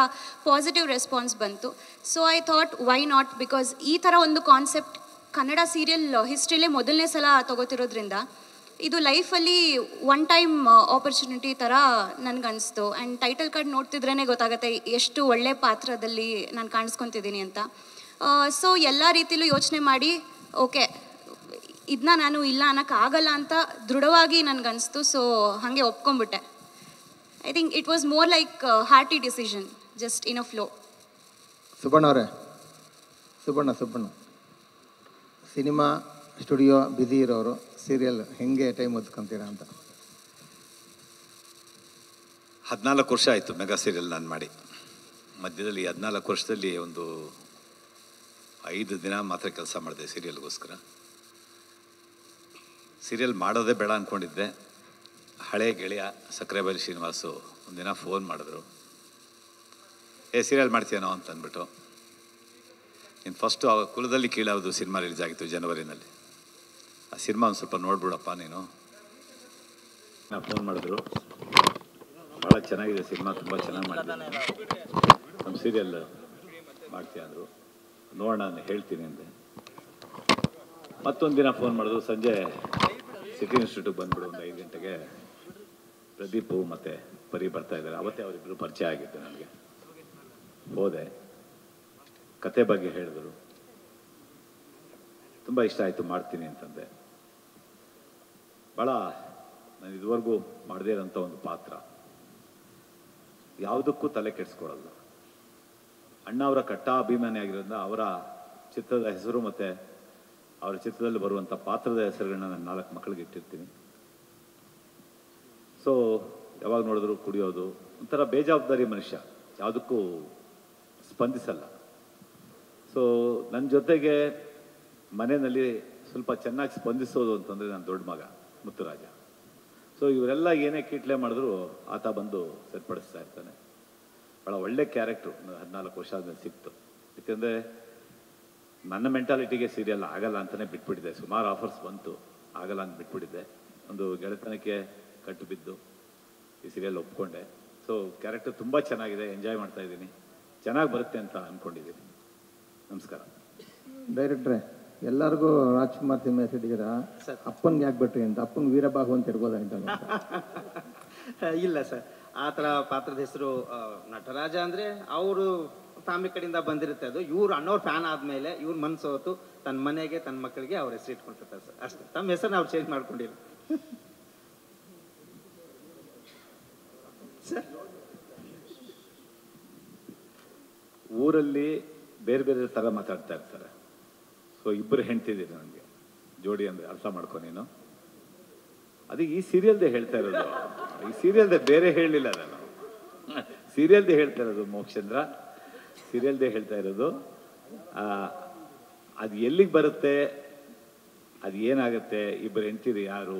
ಪಾಸಿಟಿವ್ ರೆಸ್ಪಾನ್ಸ್ ಬಂತು. So I thought why not, because ಈ ಥರ ಒಂದು ಕಾನ್ಸೆಪ್ಟ್ ಕನ್ನಡ ಸೀರಿಯಲ್ ಹಿಸ್ಟ್ರಿಲೇ ಮೊದಲನೇ ಸಲ ತೊಗೋತಿರೋದ್ರಿಂದ ಇದು ಲೈಫಲ್ಲಿ ಒನ್ ಟೈಮ್ ಆಪರ್ಚುನಿಟಿ ಥರ ನನಗನ್ನಿಸ್ತು. ಆ್ಯಂಡ್ ಟೈಟಲ್ ಕಾರ್ಡ್ ನೋಡ್ತಿದ್ರೇ ಗೊತ್ತಾಗುತ್ತೆ ಎಷ್ಟು ಒಳ್ಳೆ ಪಾತ್ರದಲ್ಲಿ ನಾನು ಕಾಣಿಸ್ಕೊತಿದ್ದೀನಿ ಅಂತ. ಸೊ ಎಲ್ಲ ರೀತಿಲೂ ಯೋಚನೆ ಮಾಡಿ ಓಕೆ, ಇದನ್ನ ನಾನು ಇಲ್ಲ ಅನ್ನೋಕ್ಕಾಗಲ್ಲ ಅಂತ ದೃಢವಾಗಿ ನನಗನ್ನಿಸ್ತು. ಸೊ ಹಾಗೆ ಒಪ್ಕೊಂಡ್ಬಿಟ್ಟೆ. I think it was more like hearty decision, just in a flow. Subbanna ಅವರೇ, ಸುಬ್ಬಣ್ಣ ಸಿನಿಮಾ ಸ್ಟುಡಿಯೋ ಬ್ಯುಸಿ ಇರೋರು ಸೀರಿಯಲ್ ಹೆಂಗೆ ಟೈಮ್ ಒದ್ಕೊಂತೀರಾ ಅಂತ. 14 ವರ್ಷ ಆಯಿತು ಮೆಗಾ ಸೀರಿಯಲ್ ನಾನು ಮಾಡಿ. ಮಧ್ಯದಲ್ಲಿ 14 ವರ್ಷದಲ್ಲಿ ಒಂದು 5 ದಿನ ಮಾತ್ರ ಕೆಲಸ ಮಾಡಿದೆ ಸೀರಿಯಲ್ಗೋಸ್ಕರ. ಸೀರಿಯಲ್ ಮಾಡೋದೇ ಬೇಡ ಅಂದ್ಕೊಂಡಿದ್ದೆ. ಹಳೆ ಗೆಳೆಯ ಸಕ್ಕರೆಬೈಲು ಶ್ರೀನಿವಾಸು ಒಂದಿನ ಫೋನ್ ಮಾಡಿದ್ರು, ಸೀರಿಯಲ್ ಮಾಡ್ತೀಯನೋ ಅಂತ ಅಂದ್ಬಿಟ್ಟು. ಇನ್ನು ಫಸ್ಟು ಆ ಕುಲದಲ್ಲಿ ಕೀಳಾವುದು ಸಿನಿಮಾ ರಿಲೀಸ್ ಆಗಿತ್ತು ಜನವರಿನಲ್ಲಿ. ಆ ಸಿನಿಮಾ ಒಂದು ಸ್ವಲ್ಪ ನೋಡ್ಬಿಡಪ್ಪ ನೀನು. ನಾ ಫೋನ್ ಮಾಡಿದ್ರು, ಭಾಳ ಚೆನ್ನಾಗಿದೆ ಸಿನಿಮಾ, ತುಂಬ ಚೆನ್ನಾಗಿ ಮಾಡಿದೆ, ನಮ್ಮ ಸೀರಿಯಲ್ ಮಾಡ್ತೀಯ ಅಂದರು. ನೋಡೋಣ ನಾನು ಹೇಳ್ತೀನಿ ಅಂದೆ. ಮತ್ತೊಂದು ದಿನ ಫೋನ್ ಮಾಡಿದ್ರು, ಸಂಜೆ ಸಿಟಿ ಇನ್ಸ್ಟಿಟ್ಯೂಟಿಗೆ ಬಂದ್ಬಿಡು, ಒಂದು 5 ಗಂಟೆಗೆ ಪ್ರದೀಪು ಮತ್ತು ಪರಿ ಬರ್ತಾ ಇದ್ದಾರೆ. ಅವತ್ತೇ ಅವರಿಬ್ಬರು ಪರಿಚಯ ಆಗಿತ್ತು ನನಗೆ. ಹೋದೆ, ಕತೆ ಬಗ್ಗೆ ಹೇಳಿದ್ರು, ತುಂಬ ಇಷ್ಟ ಆಯಿತು, ಮಾಡ್ತೀನಿ ಅಂತಂದೆ. ಭಾಳ ನಾನು ಇದುವರೆಗೂ ಮಾಡದೇ ಇರೋಂಥ ಒಂದು ಪಾತ್ರ, ಯಾವುದಕ್ಕೂ ತಲೆ ಕೆಡಿಸ್ಕೊಳ್ಳಲ್ಲ. ಅಣ್ಣ ಅವರ ಕಟ್ಟ ಅಭಿಮಾನಿ ಆಗಿರೋದ್ರಿಂದ ಅವರ ಚಿತ್ರದ ಹೆಸರು ಮತ್ತು ಅವರ ಚಿತ್ರದಲ್ಲಿ ಬರುವಂಥ ಪಾತ್ರದ ಹೆಸರುಗಳನ್ನ ನಾನು 4 ಮಕ್ಕಳಿಗೆ ಇಟ್ಟಿರ್ತೀನಿ. ಸೊ ಯಾವಾಗ ನೋಡಿದ್ರು ಕುಡಿಯೋದು, ಒಂಥರ ಬೇಜವಾಬ್ದಾರಿ ಮನುಷ್ಯ, ಯಾವುದಕ್ಕೂ ಸ್ಪಂದಿಸಲ್ಲ. ಸೊ ನನ್ನ ಜೊತೆಗೆ ಮನೆಯಲ್ಲಿ ಸ್ವಲ್ಪ ಚೆನ್ನಾಗಿ ಸ್ಪಂದಿಸೋದು ಅಂತಂದರೆ ನನ್ನ ದೊಡ್ಡ ಮಗ ಮುತ್ತುರಾಜ. ಸೊ ಇವರೆಲ್ಲ ಏನೇ ಕೀಟ್ಲೆ ಮಾಡಿದ್ರು ಆತ ಬಂದು ಸರಿಪಡಿಸ್ತಾ ಇರ್ತಾನೆ. ಭಾಳ ಒಳ್ಳೆ ಕ್ಯಾರೆಕ್ಟ್ರು. 14 ವರ್ಷ ಆದಮೇಲೆ ಸಿಕ್ತು. ಯಾಕೆಂದರೆ ನನ್ನ ಮೆಂಟಾಲಿಟಿಗೆ ಸೀರಿಯಲ್ ಆಗಲ್ಲ ಅಂತಲೇ ಬಿಟ್ಬಿಟ್ಟಿದ್ದೆ. ಸುಮಾರು ಆಫರ್ಸ್ ಬಂತು, ಆಗಲ್ಲ ಅಂತ ಬಿಟ್ಬಿಟ್ಟಿದ್ದೆ. ಒಂದು ಗೆಳೆತನಕ್ಕೆ ಕಟ್ಟು ಬಿದ್ದು ಈ ಸೀರಿಯಲ್ ಒಪ್ಕೊಂಡೆ. ಸೊ ಕ್ಯಾರೆಕ್ಟರ್ ತುಂಬ ಚೆನ್ನಾಗಿದೆ, ಎಂಜಾಯ್ ಮಾಡ್ತಾ ಇದ್ದೀನಿ, ಚೆನ್ನಾಗಿ ಬರುತ್ತೆ ಅಂತ ಅಂದ್ಕೊಂಡಿದ್ದೀನಿ. ನಮಸ್ಕಾರ. ಡೈರೆಕ್ಟ್ರೆ, ಎಲ್ಲರಿಗೂ ರಾಜ್ಕುಮಾರ್ ಸಿನಿಮಾ ಹೆಸರಿದ್ದೀರಾ, ಅಪ್ಪನ್ಗೆ ಯಾಕೆ ಬಿಟ್ರಿ ಅಂತ. ಅಪ್ಪಂಗೆ ವೀರಬಾಹು ಅಂತ ಇರ್ಬೋದಾಗಿತ್ತು. ಇಲ್ಲ ಸರ್, ಆ ಥರ ಪಾತ್ರದ ಹೆಸರು ನಟರಾಜ ಅಂದರೆ ಅವರು ಫ್ಯಾಮಿಲಿ ಕಡೆಯಿಂದ ಬಂದಿರುತ್ತೆ. ಅದು ಇವ್ರು ಅಣ್ಣವ್ರ ಫ್ಯಾನ್ ಆದಮೇಲೆ ಇವ್ರ ಮನಸ್ಸು ಹೊತ್ತು ತನ್ನ ಮನೆಗೆ ತನ್ನ ಮಕ್ಕಳಿಗೆ ಅವ್ರ ಹೆಸರು ಇಟ್ಕೊಳ್ತಾರೆ ಸರ್, ಅಷ್ಟೇ. ತಮ್ಮ ಹೆಸರನ್ನ ಅವ್ರು ಚೇಂಜ್ ಮಾಡ್ಕೊಂಡಿಲ್ಲ ಸರ್. ಊರಲ್ಲಿ ಬೇರೆ ಬೇರೆ ಥರ ಮಾತಾಡ್ತಾ ಇರ್ತಾರೆ. ಸೊ 2 ಹೆಂಡ್ತಿದ್ದೀರಿ ನನಗೆ, ಜೋಡಿ ಅಂದರೆ ಅರ್ಥ ಮಾಡ್ಕೊ ನೀನು. ಅದು ಈ ಸೀರಿಯಲ್ದೇ ಹೇಳ್ತಾ ಇರೋದು, ಈ ಸೀರಿಯಲ್ದೇ, ಬೇರೆ ಹೇಳಲಿಲ್ಲ ನಾನು, ಸೀರಿಯಲ್ದೇ ಹೇಳ್ತಾ ಇರೋದು ಮೋಕ್ಷೇಂದ್ರ, ಸೀರಿಯಲ್ದೇ ಹೇಳ್ತಾ ಇರೋದು. ಅದು ಎಲ್ಲಿಗೆ ಬರುತ್ತೆ, ಅದು ಏನಾಗುತ್ತೆ, ಇಬ್ಬರು ಹೆಂಡ್ತಿರು ಯಾರು,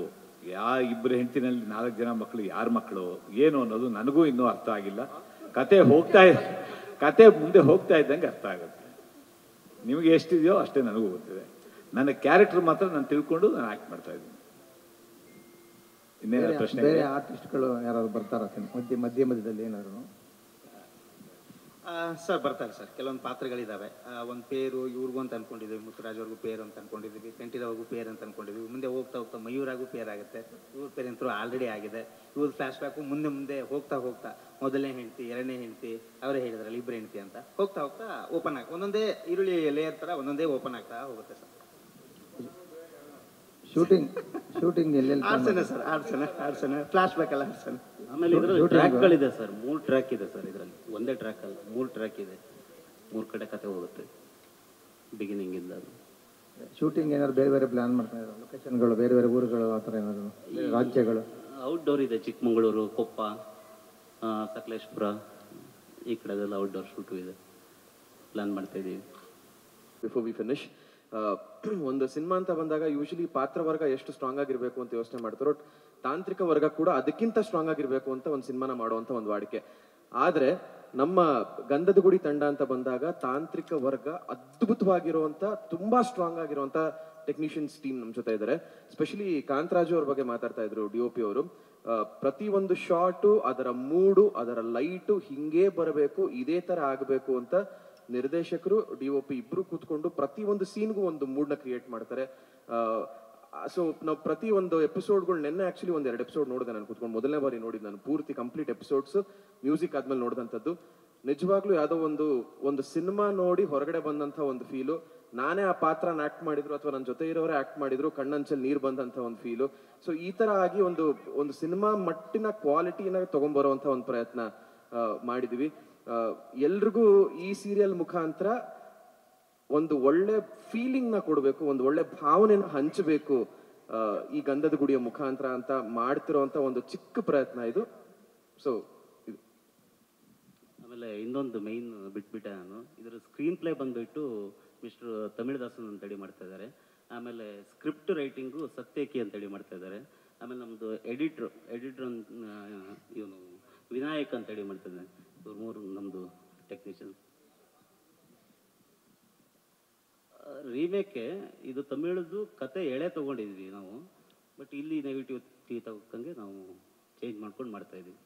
ಇಬ್ಬರು ಹೆಂಡ್ತಿನಲ್ಲಿ 4 ಜನ ಮಕ್ಕಳು ಯಾರ ಮಕ್ಕಳು ಏನು ಅನ್ನೋದು ನನಗೂ ಇನ್ನೂ ಅರ್ಥ ಆಗಿಲ್ಲ. ಕತೆ ಮುಂದೆ ಹೋಗ್ತಾ ಇದ್ದಂಗೆ ಅರ್ಥ ಆಗುತ್ತೆ. ನಿಮಗೆ ಎಷ್ಟಿದೆಯೋ ಅಷ್ಟೇ ನನಗೂ ಗೊತ್ತಿದೆ. ನನ್ನ ಕ್ಯಾರೆಕ್ಟರ್ ಮಾತ್ರ ನಾನು ತಿಳ್ಕೊಂಡು ನಾನು ಆ್ಯಕ್ಟ್ ಮಾಡ್ತಾ ಇದ್ದೀನಿ. ಇನ್ನೇನು ಪ್ರಶ್ನೆ? ಬೇರೆ ಆರ್ಟಿಸ್ಟ್ಗಳು ಯಾರಾದ್ರು ಬರ್ತಾರ ಮಧ್ಯದಲ್ಲಿ ಏನಾದ್ರು? ಸರ್ ಬರ್ತಾರೆ ಸರ್, ಕೆಲವೊಂದು ಪಾತ್ರಗಳಿದ್ದಾವೆ. ಒಂದು ಪೇರು ಇವ್ರಿಗೂ ಅಂತ ಅನ್ಕೊಂಡಿದ್ದೀವಿ, ಮುತ್ತುರಾಜ್ ಅವ್ರಿಗೂ ಪೇರು ಅಂತ ಅನ್ಕೊಂಡಿದ್ದೀವಿ, ಕಂಠೀರವ್ರಿಗೂ ಪೇರು ಅಂತ ಅನ್ಕೊಂಡಿದ್ದೀವಿ. ಮುಂದೆ ಹೋಗ್ತಾ ಹೋಗ್ತಾ ಮಯೂರಾಗೂ ಪೇರ್ ಆಗುತ್ತೆ. ಇವ್ರ ಪೇರ್ ಅಂತೂ ಆಲ್ರೆಡಿ ಆಗಿದೆ. ಇವ್ರ ಫ್ಲ್ಯಾಶ್ ಬ್ಯಾಕು ಮುಂದೆ ಹೋಗ್ತಾ ಮೊದಲನೇ ಹೆಂಡತಿ, ಎರಡನೇ ಹೆಂಡತಿ, ಅವರೇ ಹೇಳಿದ್ರಲ್ಲ ಇಬ್ಬರು ಹೆಂಡತಿ ಅಂತ ಹೋಗ್ತಾ ಓಪನ್ ಆಗಿ ಒಂದೊಂದೇ ಈರುಳ್ಳಿ ಲೇಯರ್ ಥರ ಒಂದೊಂದೇ ಓಪನ್ ಆಗ್ತಾ ಹೋಗುತ್ತೆ ಸರ್. ಶೂಟಿಂಗ್ ಎಲ್ಲೆಲ್ಲಿ ಆಡ್ಸೋಣ ಸರ್, ಆಡ್ಸೋಣ ಫ್ಲಾಶ್ ಬ್ಯಾಕ್ ಎಲ್ಲ ಆಡ್ಸೋಣ. ಆಮೇಲೆ ಇದರಲ್ಲಿ ಟ್ರ್ಯಾಕ್ಗಳಿದೆ ಸರ್, 3 ಟ್ರ್ಯಾಕ್ ಇದೆ ಸರ್ ಇದರಲ್ಲಿ. ಒಂದೇ ಟ್ರ್ಯಾಕ್ ಅಲ್ಲ, 3 ಟ್ರ್ಯಾಕ್ ಇದೆ. 3 ಕಡೆ ಕತೆ ಹೋಗುತ್ತೆ ಬಿಗಿನಿಂಗಿಂದ. ಅದು ಶೂಟಿಂಗ್ ಏನಾದ್ರು ಬೇರೆ ಬೇರೆ ಪ್ಲಾನ್ ಮಾಡ್ತಾ ಇದ್ದಾರೆ, ಲೊಕೇಶನ್ಗಳು ಬೇರೆ ಬೇರೆ ಊರುಗಳು ಆ ಥರ ಏನಾದ್ರು, ರಾಜ್ಯಗಳು? ಔಟ್ಡೋರ್ ಇದೆ, ಚಿಕ್ಕಮಗಳೂರು, ಕೊಪ್ಪ, ಸಕಲೇಶ್ಪುರ, ಈ ಕಡೆದೆಲ್ಲ ಔಟ್ಡೋರ್ ಶೂಟು ಇದೆ, ಪ್ಲಾನ್ ಮಾಡ್ತಾ ಇದ್ದೀವಿ. ಬಿಫೋರ್ ವಿ ಫಿನಿಶ್, ಒಂದು ಸಿನಿಮಾ ಅಂತ ಬಂದಾಗ ಯೂಶಲಿ ಪಾತ್ರ ವರ್ಗ ಎಷ್ಟು ಸ್ಟ್ರಾಂಗ್ ಆಗಿರ್ಬೇಕು ಅಂತ ಯೋಚನೆ ಮಾಡ್ತಾರೋ, ತಾಂತ್ರಿಕ ವರ್ಗ ಕೂಡ ಅದಕ್ಕಿಂತ ಸ್ಟ್ರಾಂಗ್ ಆಗಿರ್ಬೇಕು ಅಂತ ಒಂದು ಸಿನಿಮಾನ ಮಾಡುವಂತ ಒಂದು ವಾಡಿಕೆ. ಆದ್ರೆ ನಮ್ಮ ಗಂಧದ ಗುಡಿ ತಂಡ ಅಂತ ಬಂದಾಗ ತಾಂತ್ರಿಕ ವರ್ಗ ಅದ್ಭುತವಾಗಿರುವಂತ, ತುಂಬಾ ಸ್ಟ್ರಾಂಗ್ ಆಗಿರುವಂತ ಟೆಕ್ನಿಷಿಯನ್ಸ್ ಟೀಮ್ ನಮ್ಮ ಜೊತೆ ಇದ್ದಾರೆ. ಸ್ಪೆಷಲಿ ಕಾಂತರಾಜು ಅವ್ರ ಬಗ್ಗೆ ಮಾತಾಡ್ತಾ ಇದ್ರು DOP ಅವರು. ಪ್ರತಿ ಒಂದು ಶಾಟು, ಅದರ ಮೂಡು, ಅದರ ಲೈಟು ಹಿಂಗೇ ಬರಬೇಕು, ಇದೇ ತರ ಆಗಬೇಕು ಅಂತ ನಿರ್ದೇಶಕರು DOP ಇಬ್ರು ಕೂತ್ಕೊಂಡು ಪ್ರತಿ ಒಂದು ಸೀನ್ಗೂ ಒಂದು ಮೂಡ್ನ ಕ್ರಿಯೇಟ್ ಮಾಡ್ತಾರೆ. ಸೊ ನಾವು ಪ್ರತಿ ಒಂದು ಎಪಿಸೋಡ್ಗಳು, ನೆನ್ನೆ ಆಕ್ಚುಲಿ 1-2 ಎಪಿಸೋಡ್ ನೋಡಿದೆ ನಾನು ಕೂತ್ಕೊಂಡು, ಮೊದಲನೇ ಬಾರಿ ನೋಡಿದ್ದು ನಾನು ಪೂರ್ತಿ ಕಂಪ್ಲೀಟ್ ಎಪಿಸೋಡ್ಸ್ ಮ್ಯೂಸಿಕ್ ಆದ್ಮೇಲೆ ನೋಡಿದಂಥದ್ದು. ನಿಜವಾಗ್ಲೂ ಯಾವುದೋ ಒಂದು ಸಿನಿಮಾ ನೋಡಿ ಹೊರಗಡೆ ಬಂದಂಥ ಒಂದು ಫೀಲು. ನಾನೇ ಆ ಪಾತ್ರನ ಆಕ್ಟ್ ಮಾಡಿದ್ರು ಅಥವಾ ನನ್ನ ಜೊತೆ ಇರೋರೇ ಆಕ್ಟ್ ಮಾಡಿದ್ರು, ಕಣ್ಣಂಚಲ್ಲಿ ನೀರು ಬಂದಂಥ ಒಂದು ಫೀಲು. ಸೊ ಈ ತರ ಆಗಿ ಒಂದು ಸಿನಿಮಾ ಮಟ್ಟಿನ ಕ್ವಾಲಿಟಿನ ತಗೊಂಡ್ಬರುವಂಥ ಒಂದು ಪ್ರಯತ್ನ ಮಾಡಿದ್ವಿ. ಎಲ್ರಿಗೂ ಈ ಸೀರಿಯಲ್ ಮುಖಾಂತರ ಒಂದು ಒಳ್ಳೆ ಫೀಲಿಂಗ್ ನ ಕೊಡಬೇಕು, ಒಂದು ಒಳ್ಳೆ ಭಾವನೆನ ಹಂಚಬೇಕು ಈ ಗಂಧದ ಗುಡಿಯ ಮುಖಾಂತರ ಅಂತ ಮಾಡ್ತಿರೋಂಥ ಒಂದು ಚಿಕ್ಕ ಪ್ರಯತ್ನ ಇದು. ಸೊ ಆಮೇಲೆ ಇನ್ನೊಂದು ಮೈನ್ ಬಿಟ್ಬಿಟ್ಟೆ ನಾನು, ಇದರ ಸ್ಕ್ರೀನ್ ಪ್ಲೇ ಬಂದುಬಿಟ್ಟು ಮಿಸ್ಟರ್ ತಮಿಳ್ದಾಸನ್ ಅಂತೇಳಿ ಮಾಡ್ತಾ ಇದ್ದಾರೆ. ಆಮೇಲೆ ಸ್ಕ್ರಿಪ್ಟ್ ರೈಟಿಂಗು ಸತ್ಯಕಿ ಅಂತೇಳಿ ಮಾಡ್ತಾ ಇದ್ದಾರೆ. ಆಮೇಲೆ ನಮ್ಮದು ಎಡಿಟ್ರು ಇವನು ವಿನಾಯಕ್ ಅಂತೇಳಿ ಮಾಡ್ತಾ ಇದ್ದಾನೆ. ಇವ್ರು 3 ನಮ್ಮದು ಟೆಕ್ನಿಷಿಯನ್. ರೀಮೇಕೆ ಇದು ತಮಿಳದು ಕತೆ ಎಳೆ ತೊಗೊಂಡಿದ್ವಿ ನಾವು, ಬಟ್ ಇಲ್ಲಿ ನೆಗೆಟಿವಿಟಿ ತಗೋಕ್ಕಂಗೆ ನಾವು ಚೇಂಜ್ ಮಾಡ್ಕೊಂಡು ಮಾಡ್ತಾ ಇದ್ದೀವಿ.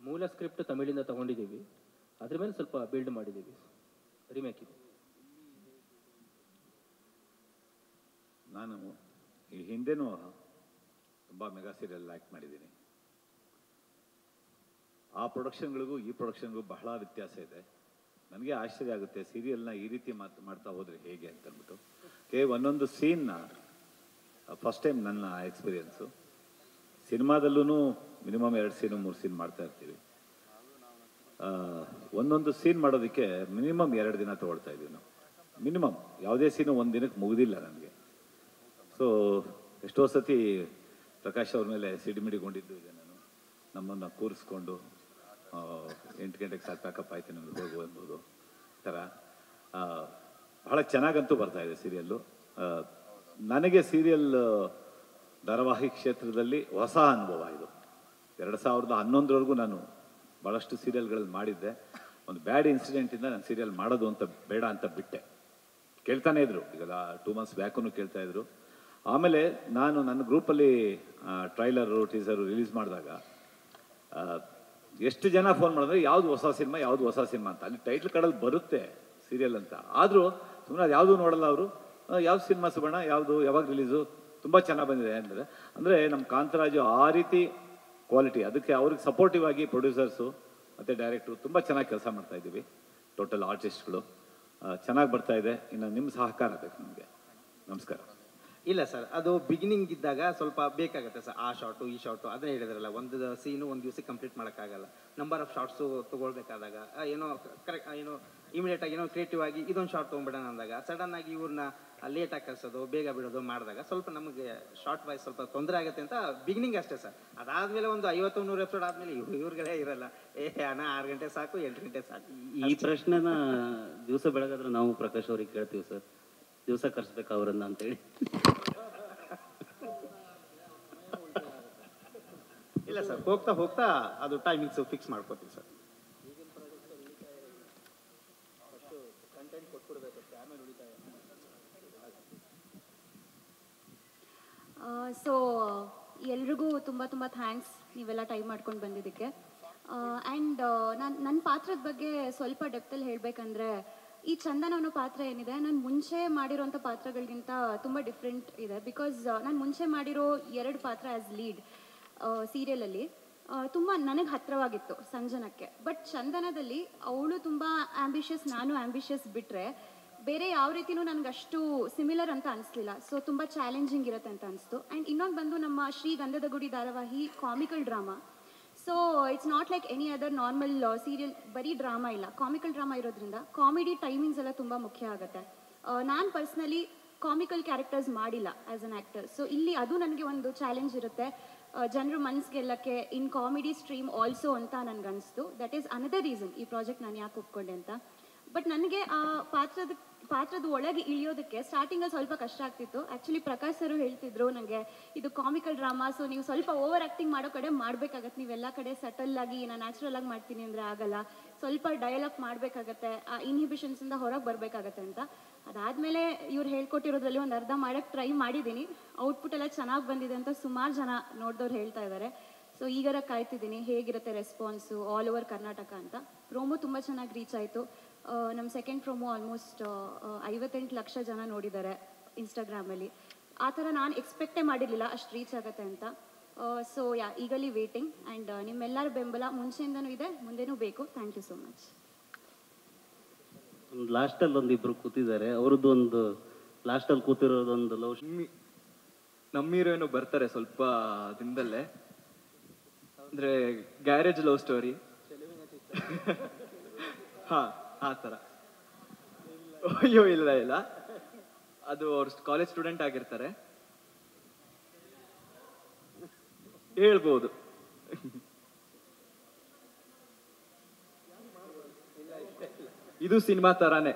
ಮೂಲ ಸ್ಕ್ರಿಪ್ಟ್ ತಮಿಳಿಂದ ತಗೊಂಡಿದ್ದೀವಿ, ಅದ್ರ ಮೇಲೆ ಸ್ವಲ್ಪ ಬಿಲ್ಡ್ ಮಾಡಿದ್ದೀವಿ. ರಿಮೇಕ್ ಇದೆ. ನಾನು ಈ ಹಿಂದೆನೂ ತುಂಬ ಮೆಗಾ ಸೀರಿಯಲ್ ಆ್ಯಕ್ಟ್ ಮಾಡಿದ್ದೀನಿ. ಆ ಪ್ರೊಡಕ್ಷನ್ಗಳಿಗೂ ಈ ಪ್ರೊಡಕ್ಷನ್ಗೂ ಬಹಳ ವ್ಯತ್ಯಾಸ ಇದೆ. ನನಗೆ ಆಶ್ಚರ್ಯ ಆಗುತ್ತೆ, ಸೀರಿಯಲ್ನ ಈ ರೀತಿ ಮಾಡ್ತಾ ಹೋದರೆ ಹೇಗೆ ಅಂತ ಅಂದ್ಬಿಟ್ಟು. ಒಂದೊಂದು ಸೀನ್ನ ಫಸ್ಟ್ ಟೈಮ್ ನನ್ನ ಎಕ್ಸ್ಪೀರಿಯೆನ್ಸು. ಸಿನಿಮಾದಲ್ಲೂ ಮಿನಿಮಮ್ 2 ಸೀನು 3 ಸೀನ್ ಮಾಡ್ತಾ ಇರ್ತೀವಿ. ಒಂದೊಂದು ಸೀನ್ ಮಾಡೋದಕ್ಕೆ ಮಿನಿಮಮ್ 2 ದಿನ ತೊಗೊಳ್ತಾ ಇದ್ದೀವಿ ನಾವು. ಮಿನಿಮಮ್ ಯಾವುದೇ ಸೀನು 1 ದಿನಕ್ಕೆ ಮುಗಿದಿಲ್ಲ ನನಗೆ. ಸೊ ಎಷ್ಟೋ ಸತಿ ಪ್ರಕಾಶ್ ಅವ್ರ ಮೇಲೆ ಸಿಡಿಮಿಡಿಗೊಂಡಿದ್ದು ಇದೆ ನಾನು. ನಮ್ಮನ್ನು ಕೂರಿಸ್ಕೊಂಡು 8 ಗಂಟೆಗೆ ಸಾಕು ಪ್ಯಾಕಪ್ ಆಯ್ತು ನಮಗೆ ಹೋಗು ಎಂಬುದು ಥರ ಬಹಳ ಚೆನ್ನಾಗಂತೂ ಬರ್ತಾಯಿದೆ ಸೀರಿಯಲ್ಲು. ನನಗೆ ಸೀರಿಯಲ್ ಧಾರಾವಾಹಿ ಕ್ಷೇತ್ರದಲ್ಲಿ ಹೊಸ ಅನುಭವ ಇದು. 2011ವರೆಗೂ ನಾನು ಭಾಳಷ್ಟು ಸೀರಿಯಲ್ಗಳಲ್ಲಿ ಮಾಡಿದ್ದೆ. ಒಂದು ಬ್ಯಾಡ್ ಇನ್ಸಿಡೆಂಟಿಂದ ನಾನು ಸೀರಿಯಲ್ ಮಾಡೋದು ಅಂತ ಬೇಡ ಅಂತ ಬಿಟ್ಟೆ. ಕೇಳ್ತಾನೆ ಇದ್ರು, ಈಗ 2 ಮಂತ್ಸ್ ಬ್ಯಾಕೂ ಕೇಳ್ತಾ ಇದ್ರು. ಆಮೇಲೆ ನಾನು ನನ್ನ ಗ್ರೂಪಲ್ಲಿ ಟ್ರೈಲರು ಟೀಸರು ರಿಲೀಸ್ ಮಾಡಿದಾಗ ಎಷ್ಟು ಜನ ಫೋನ್ ಮಾಡಿದ್ರೆ ಯಾವುದು ಹೊಸ ಸಿನಿಮಾ ಅಂತ. ಅಲ್ಲಿ ಟೈಟ್ಲ್ ಕಾರ್ಡಲ್ಲಿ ಬರುತ್ತೆ ಸೀರಿಯಲ್ ಅಂತ, ಆದರೂ ಸುಮ್ಮನೆ ಅದು ಯಾವುದೂ ನೋಡಲ್ಲ ಅವರು. ಯಾವ ಸಿನಿಮಾ ಸುಬಣ್ಣ, ಯಾವುದು, ಯಾವಾಗ ರಿಲೀಸು, ತುಂಬ ಚೆನ್ನಾಗಿ ಬಂದಿದೆ ಅಂದರೆ ನಮ್ಮ ಕಾಂತರಾಜು ಆ ರೀತಿ ಕ್ವಾಲಿಟಿ. ಅದಕ್ಕೆ ಅವ್ರಿಗೆ ಸಪೋರ್ಟಿವ್ ಆಗಿ ಪ್ರೊಡ್ಯೂಸರ್ಸು ಮತ್ತು ಡೈರೆಕ್ಟ್ರು ತುಂಬ ಚೆನ್ನಾಗಿ ಕೆಲಸ ಮಾಡ್ತಾ ಇದ್ದೀವಿ. ಟೋಟಲ್ ಆರ್ಟಿಸ್ಟ್ಗಳು ಚೆನ್ನಾಗಿ ಬರ್ತಾ ಇದೆ. ಇನ್ನು ನಿಮ್ಮ ಸಹಕಾರ ಬೇಕು ನಮಗೆ. ನಮಸ್ಕಾರ. ಇಲ್ಲ ಸರ್, ಅದು ಬಿಗಿನಿಂಗ್ ಇದ್ದಾಗ ಸ್ವಲ್ಪ ಬೇಕಾಗುತ್ತೆ ಸರ್. ಆ ಶಾರ್ಟು ಈ ಶಾರ್ಟು ಅದನ್ನೇ ಹೇಳಿದ್ರಲ್ಲ, ಒಂದು ಸೀನು 1 ದಿವಸಕ್ಕೆ ಕಂಪ್ಲೀಟ್ ಮಾಡೋಕ್ಕಾಗಲ್ಲ. ನಂಬರ್ ಆಫ್ ಶಾರ್ಟ್ಸು ತೊಗೊಳ್ಬೇಕಾದಾಗ ಏನೋ ಕರೆಕ್ಟ್ ಏನೋ ಇಮಿಡಿಯೇಟಾಗಿ ಏನೋ ಕ್ರಿಯೇಟಿವ್ ಆಗಿ ಇದೊಂದು ಶಾರ್ಟ್ ತೊಗೊಂಡ್ಬಿಡೋಣ ಅಂದಾಗ ಸಡನ್ನಾಗಿ ಇವ್ರನ್ನ ಲೇಟಾಗಿ ಕಳಿಸೋದು ಬೇಗ ಬಿಡೋದು ಮಾಡಿದಾಗ ಸ್ವಲ್ಪ ನಮಗೆ ಶಾರ್ಟ್ ವಾಯ್ಸ್ ಸ್ವಲ್ಪ ತೊಂದರೆ ಆಗುತ್ತೆ ಅಂತ ಬಿಗಿನಿಂಗ್ ಅಷ್ಟೇ ಸರ್. ಅದಾದಮೇಲೆ ಒಂದು 50-100 ಎಪಿಸೋಡ್ ಆದಮೇಲೆ ಇವ್ರಿಗಳೇ ಇರಲ್ಲ, ಅಣ್ಣ 6 ಗಂಟೆ ಸಾಕು 8 ಗಂಟೆ ಸಾಕು. ಈ ಪ್ರಶ್ನೆನ ದಿವಸ ಬೆಳಗಾದ್ರೆ ನಾವು ಪ್ರಕಾಶ್ ಅವ್ರಿಗೆ ಕೇಳ್ತೀವಿ ಸರ್, ದಿವಸ ಕರ್ಸ್ಬೇಕು ಅವರನ್ನ ಅಂತೇಳಿ. ಇಲ್ಲ ಸರ್, ಹೋಗ್ತಾ ಹೋಗ್ತಾ ಅದು ಟೈಮಿಂಗ್ಸ್ ಫಿಕ್ಸ್ ಮಾಡ್ಕೋತೀವಿ ಸರ್. ಸೊ ಎಲ್ರಿಗೂ ತುಂಬ ತುಂಬ ಥ್ಯಾಂಕ್ಸ್ ನೀವೆಲ್ಲ ಟೈಮ್ ಮಾಡ್ಕೊಂಡು ಬಂದಿದ್ದಕ್ಕೆ. ಆ್ಯಂಡ್ ನನ್ನ ಪಾತ್ರದ ಬಗ್ಗೆ ಸ್ವಲ್ಪ ಡೆಪ್ತಲ್ಲಿ ಹೇಳಬೇಕಂದ್ರೆ, ಈ ಚಂದನ ಅನ್ನೋ ಪಾತ್ರ ಏನಿದೆ ನಾನು ಮುಂಚೆ ಮಾಡಿರೋಂಥ ಪಾತ್ರಗಳಿಗಿಂತ ತುಂಬ ಡಿಫ್ರೆಂಟ್ ಇದೆ. ಬಿಕಾಸ್ ನಾನು ಮುಂಚೆ ಮಾಡಿರೋ 2 ಪಾತ್ರ ಆ್ಯಸ್ ಲೀಡ್ ಸೀರಿಯಲಲ್ಲಿ ತುಂಬ ನನಗೆ ಹತ್ತಿರವಾಗಿತ್ತು ಸಂಜನಕ್ಕೆ. ಬಟ್ ಚಂದನದಲ್ಲಿ ಅವಳು ತುಂಬ ಆ್ಯಂಬಿಷಿಯಸ್, ನಾನು ಆ್ಯಂಬಿಷಿಯಸ್ ಬಿಟ್ಟರೆ ಬೇರೆ ಯಾವ ರೀತಿಯೂ ನನಗೆ ಅಷ್ಟು ಸಿಮಿಲರ್ ಅಂತ ಅನಿಸ್ಲಿಲ್ಲ. ಸೊ ತುಂಬ ಚಾಲೆಂಜಿಂಗ್ ಇರುತ್ತೆ ಅಂತ ಅನಿಸ್ತು. ಆ್ಯಂಡ್ ಇನ್ನೊಂದು ಬಂದು ನಮ್ಮ ಶ್ರೀ ಗಂಧದ ಗುಡಿ ಧಾರಾವಾಹಿ comical drama. So it's not like any other normal serial, ಬರೀ ಡ್ರಾಮಾ ಇಲ್ಲ, ಕಾಮಿಕಲ್ ಡ್ರಾಮಾ ಇರೋದ್ರಿಂದ ಕಾಮಿಡಿ ಟೈಮಿಂಗ್ಸ್ ಎಲ್ಲ ತುಂಬ ಮುಖ್ಯ ಆಗುತ್ತೆ. ನಾನು ಪರ್ಸ್ನಲಿ ಕಾಮಿಕಲ್ ಕ್ಯಾರೆಕ್ಟರ್ಸ್ ಮಾಡಿಲ್ಲ ಆ್ಯಸ್ ಅನ್ ಆ್ಯಕ್ಟರ್. ಸೊ ಇಲ್ಲಿ ಅದು ನನಗೆ ಒಂದು ಚಾಲೆಂಜ್ ಇರುತ್ತೆ, ಜನರು ಮನಸ್ಸು ಗೆಲ್ಲಕ್ಕೆ ಇನ್ ಕಾಮಿಡಿ ಸ್ಟ್ರೀಮ್ ಆಲ್ಸೋ ಅಂತ ನನಗನ್ನಿಸ್ತು. ದಟ್ ಈಸ್ ಅನದರ್ ರೀಸನ್ ಈ ಪ್ರಾಜೆಕ್ಟ್ ನಾನು ಯಾಕೆ ಒಪ್ಕೊಂಡೆ ಅಂತ. ಬಟ್ ನನಗೆ ಆ ಪಾತ್ರದ ಒಳಗೆ ಇಳಿಯೋದಕ್ಕೆ ಸ್ಟಾರ್ಟಿಂಗಲ್ಲಿ ಸ್ವಲ್ಪ ಕಷ್ಟ ಆಗ್ತಿತ್ತು. ಆ್ಯಕ್ಚುಲಿ ಪ್ರಕಾಶ್ ಸರು ಹೇಳ್ತಿದ್ರು ನನಗೆ ಇದು ಕಾಮಿಕಲ್ ಡ್ರಾಮಾ, ಸೊ ನೀವು ಸ್ವಲ್ಪ ಓವರ್ ಆ್ಯಕ್ಟಿಂಗ್ ಮಾಡೋ ಕಡೆ ಮಾಡಬೇಕಾಗತ್ತೆ, ನೀವೆಲ್ಲ ಕಡೆ ಸಟಲ್ ಆಗಿ ನಾನು ನ್ಯಾಚುರಲ್ ಆಗಿ ಮಾಡ್ತೀನಿ ಅಂದರೆ ಆಗಲ್ಲ, ಸ್ವಲ್ಪ ಡಯಲಾಗ್ ಮಾಡಬೇಕಾಗತ್ತೆ, ಆ ಇನ್ಹಿಬಿಷನ್ಸಿಂದ ಹೊರಗೆ ಬರಬೇಕಾಗತ್ತೆ ಅಂತ. ಅದಾದಮೇಲೆ ಇವ್ರು ಹೇಳ್ಕೊಟ್ಟಿರೋದ್ರಲ್ಲಿ ಒಂದು ಅರ್ಧ ಮಾಡೋಕ್ಕೆ ಟ್ರೈ ಮಾಡಿದ್ದೀನಿ. ಔಟ್ಪುಟ್ ಎಲ್ಲ ಚೆನ್ನಾಗಿ ಬಂದಿದೆ ಅಂತ ಸುಮಾರು ಜನ ನೋಡಿದವ್ರು ಹೇಳ್ತಾ ಇದ್ದಾರೆ. ಸೊ ಈಗಾರ ಕಾಯ್ತಿದ್ದೀನಿ ಹೇಗಿರುತ್ತೆ ರೆಸ್ಪಾನ್ಸು ಆಲ್ ಓವರ್ ಕರ್ನಾಟಕ ಅಂತ. ಪ್ರೋಮೋ ತುಂಬ ಚೆನ್ನಾಗಿ ರೀಚ್ ಆಯಿತು. ನಮ್ಮ ಸೆಕೆಂಡ್ ಪ್ರೋಮೋ ಆಲ್ಮೋಸ್ಟ್ 58 ಲಕ್ಷ ಜನ ನೋಡಿದ್ದಾರೆ ಇನ್ಸ್ಟಾಗ್ರಾಮಲ್ಲಿ. ಆ ಥರ ನಾನು ಎಕ್ಸ್ಪೆಕ್ಟೇ ಮಾಡಿರಲಿಲ್ಲ ಅಷ್ಟು ರೀಚ್ ಆಗುತ್ತೆ ಅಂತ. So ಈಗಲಿ waiting. ಆ್ಯಂಡ್ ನಿಮ್ಮೆಲ್ಲರ ಬೆಂಬಲ ಮುಂಚೆಯಿಂದನೂ ಇದೆ, ಮುಂದೆನೂ ಬೇಕು. Thank you so much. ಲಾಸ್ಟಲ್ಲಿ ಒಂದಿಬ್ರು ಕೂತಿದ್ದಾರೆ, ಅವ್ರದ್ದು ಒಂದು ಲಾಸ್ಟಲ್ಲಿ ಕೂತಿರೋದೊಂದು ಲವ್. ನಮ್ಮ ಹೀರೋಯಿನು ಬರ್ತಾರೆ ಸ್ವಲ್ಪ ದಿನದಲ್ಲೇ, ಅಂದರೆ ಗ್ಯಾರೇಜ್ ಲವ್ ಸ್ಟೋರಿ. ಹಾಂ, ಆ ಥರ. ಅಯ್ಯೋ ಇಲ್ಲ, ಅದು ಅವ್ರ ಕಾಲೇಜ್ ಸ್ಟೂಡೆಂಟ್ ಆಗಿರ್ತಾರೆ, ಹೇಳ್ಬೋದು. ಇದು ಸಿನಿಮಾ ಥರಾನೇ.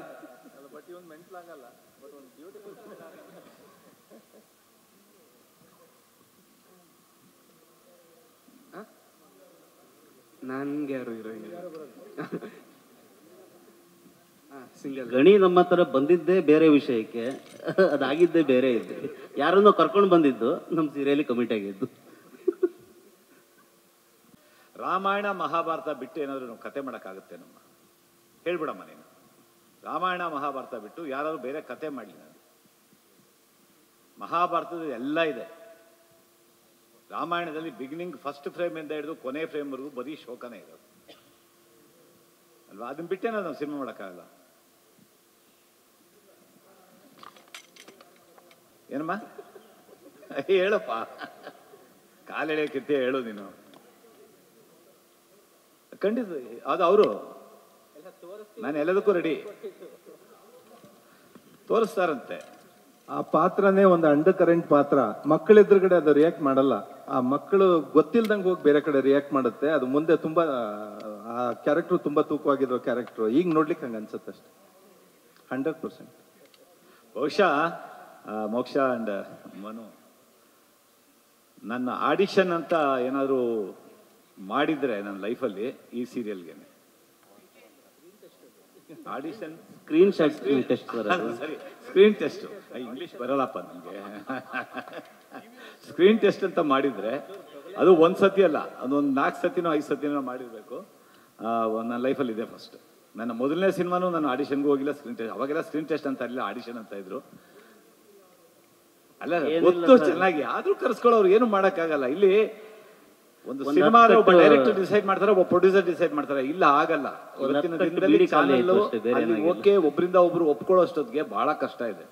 ನನ್ಗೆ ಯಾರು ಹೀರೋಯಿನ್ ಗಣಿ ನಮ್ಮ ಹತ್ರ ಬಂದಿದ್ದೇ ಬೇರೆ ವಿಷಯಕ್ಕೆ, ಅದಾಗಿದ್ದೇ ಬೇರೆ ಇದೆ. ಯಾರನ್ನೋ ಕರ್ಕೊಂಡು ಬಂದಿದ್ದು ನಮ್ಮ ಸೀರಿಯಲಿ ಕಮಿಟ್ ಆಗಿದ್ದು. ರಾಮಾಯಣ ಮಹಾಭಾರತ ಬಿಟ್ಟು ಏನಾದರೂ ನಾವು ಕತೆ ಮಾಡೋಕ್ಕಾಗುತ್ತೆ ನಮ್ಮ? ಹೇಳ್ಬಿಡಮ್ಮ ನೀನು. ರಾಮಾಯಣ ಮಹಾಭಾರತ ಬಿಟ್ಟು ಯಾರಾದ್ರೂ ಬೇರೆ ಕತೆ ಮಾಡಲಿ. ನಾನು ಮಹಾಭಾರತದಲ್ಲಿ ಎಲ್ಲ ಇದೆ. ರಾಮಾಯಣದಲ್ಲಿ ಬಿಗಿನಿಂಗ್ ಫಸ್ಟ್ ಫ್ರೇಮಿಂದ ಹಿಡಿದು ಕೊನೆ ಫ್ರೇಮ್ವರೆಗೂ ಬರೀ ಶೋಕನೇ ಇರೋದು ಅಲ್ವಾ? ಅದನ್ನ ಬಿಟ್ಟೇನೋ ನಾವು ಸಿನಿಮಾ ಮಾಡೋಕ್ಕಾಗಲ್ಲ. ಏನಮ್ಮ ಹೇಳಪ್ಪ, ಕಾಲೆಳೆಯಕ್ಕಿರ್ತೀಯ ಹೇಳು ನೀನು. ಖಂಡಿತ ಅದು ಅವರು, ನಾನು ಎಲ್ಲದಕ್ಕೂ ರೆಡಿ. ತೋರಿಸ್ತಾರಂತೆ. ಆ ಪಾತ್ರನೇ ಒಂದು ಅಂಡರ್ ಕರೆಂಟ್ ಪಾತ್ರ. ಮಕ್ಕಳ ಎದುರುಗಡೆ ಅದು ರಿಯಾಕ್ಟ್ ಮಾಡಲ್ಲ. ಆ ಮಕ್ಕಳು ಗೊತ್ತಿಲ್ದಂಗೆ ಹೋಗಿ ಬೇರೆ ಕಡೆ ರಿಯಾಕ್ಟ್ ಮಾಡುತ್ತೆ. ಅದು ಮುಂದೆ ತುಂಬಾ ಆ ಕ್ಯಾರೆಕ್ಟರ್ ತುಂಬಾ ತೂಕವಾಗಿರೋ ಕ್ಯಾರೆಕ್ಟರ್. ಈಗ ನೋಡ್ಲಿಕ್ಕೆ ಹಂಗೆ ಅನ್ಸುತ್ತೆ ಅಷ್ಟೇ. 100%. ಬಹುಶಃ ಮೋಕ್ಷ ಅಂಡ್ ಮನು ನನ್ನ ಆಡಿಷನ್ ಅಂತ ಏನಾದರೂ ಮಾಡಿದ್ರೆ ನನ್ನ ಲೈಫಲ್ಲಿ ಈ ಸೀರಿಯಲ್ಗೆ ಆಡಿಷನ್ ಸ್ಕ್ರೀನ್ ಟೆಸ್ಟ್ ಸರಿ, ಸ್ಕ್ರೀನ್ ಟೆಸ್ಟ್. ಇಂಗ್ಲಿಷ್ ಬರಲ್ಲಪ್ಪ ನನಗೆ. ಸ್ಕ್ರೀನ್ ಟೆಸ್ಟ್ ಅಂತ ಮಾಡಿದ್ರೆ ಅದು ಒಂದು ಸತಿ ಅಲ್ಲ, ಅದೊಂದು 4 ಸತಿನೋ 5 ಸತಿನೋ ಮಾಡಿರ್ಬೇಕು. ನನ್ನ ಲೈಫಲ್ಲಿ ಇದೆ ಫಸ್ಟ್. ನನ್ನ ಮೊದಲನೇ ಸಿನಿಮಾನು ನಾನು ಆಡಿಷನ್ಗೂ ಹೋಗಿಲ್ಲ, ಸ್ಕ್ರೀನ್ ಟೆಸ್ಟ್. ಅವಾಗೆಲ್ಲ ಸ್ಕ್ರೀನ್ ಟೆಸ್ಟ್ ಅಂತ ಇರಲಿಲ್ಲ, ಆಡಿಷನ್ ಅಂತ ಇದ್ರು. ಅಲ್ಲ ಗೊತ್ತು ಚೆನ್ನಾಗಿ, ಆದ್ರೂ ಕರ್ಸ್ಕೊಳ್ಳೋರು ಏನು ಮಾಡೋಕ್ಕಾಗಲ್ಲ. ಇಲ್ಲಿ ಒಂದು ಸಿನಿಮಾ ಒಬ್ಬ ಡೈರೆಕ್ಟರ್ ಡಿಸೈಡ್ ಮಾಡ್ತಾರೆ, ಒಬ್ಬ ಪ್ರೊಡ್ಯೂಸರ್ ಡಿಸೈಡ್ ಮಾಡ್ತಾರೆ. ಇಲ್ಲ ಆಗಲ್ಲ. ಇವತ್ತಿನ ದಿನದಲ್ಲಿ ಚಾನೆಲ್ ಅಲ್ಲಿ ಓಕೆ ಒಬ್ಬರಿಂದ ಒಬ್ರು ಒಪ್ಕೊಳ್ಳೋ ಅಷ್ಟೊತ್ತಿಗೆ ಬಹಳ ಕಷ್ಟ ಇದೆ.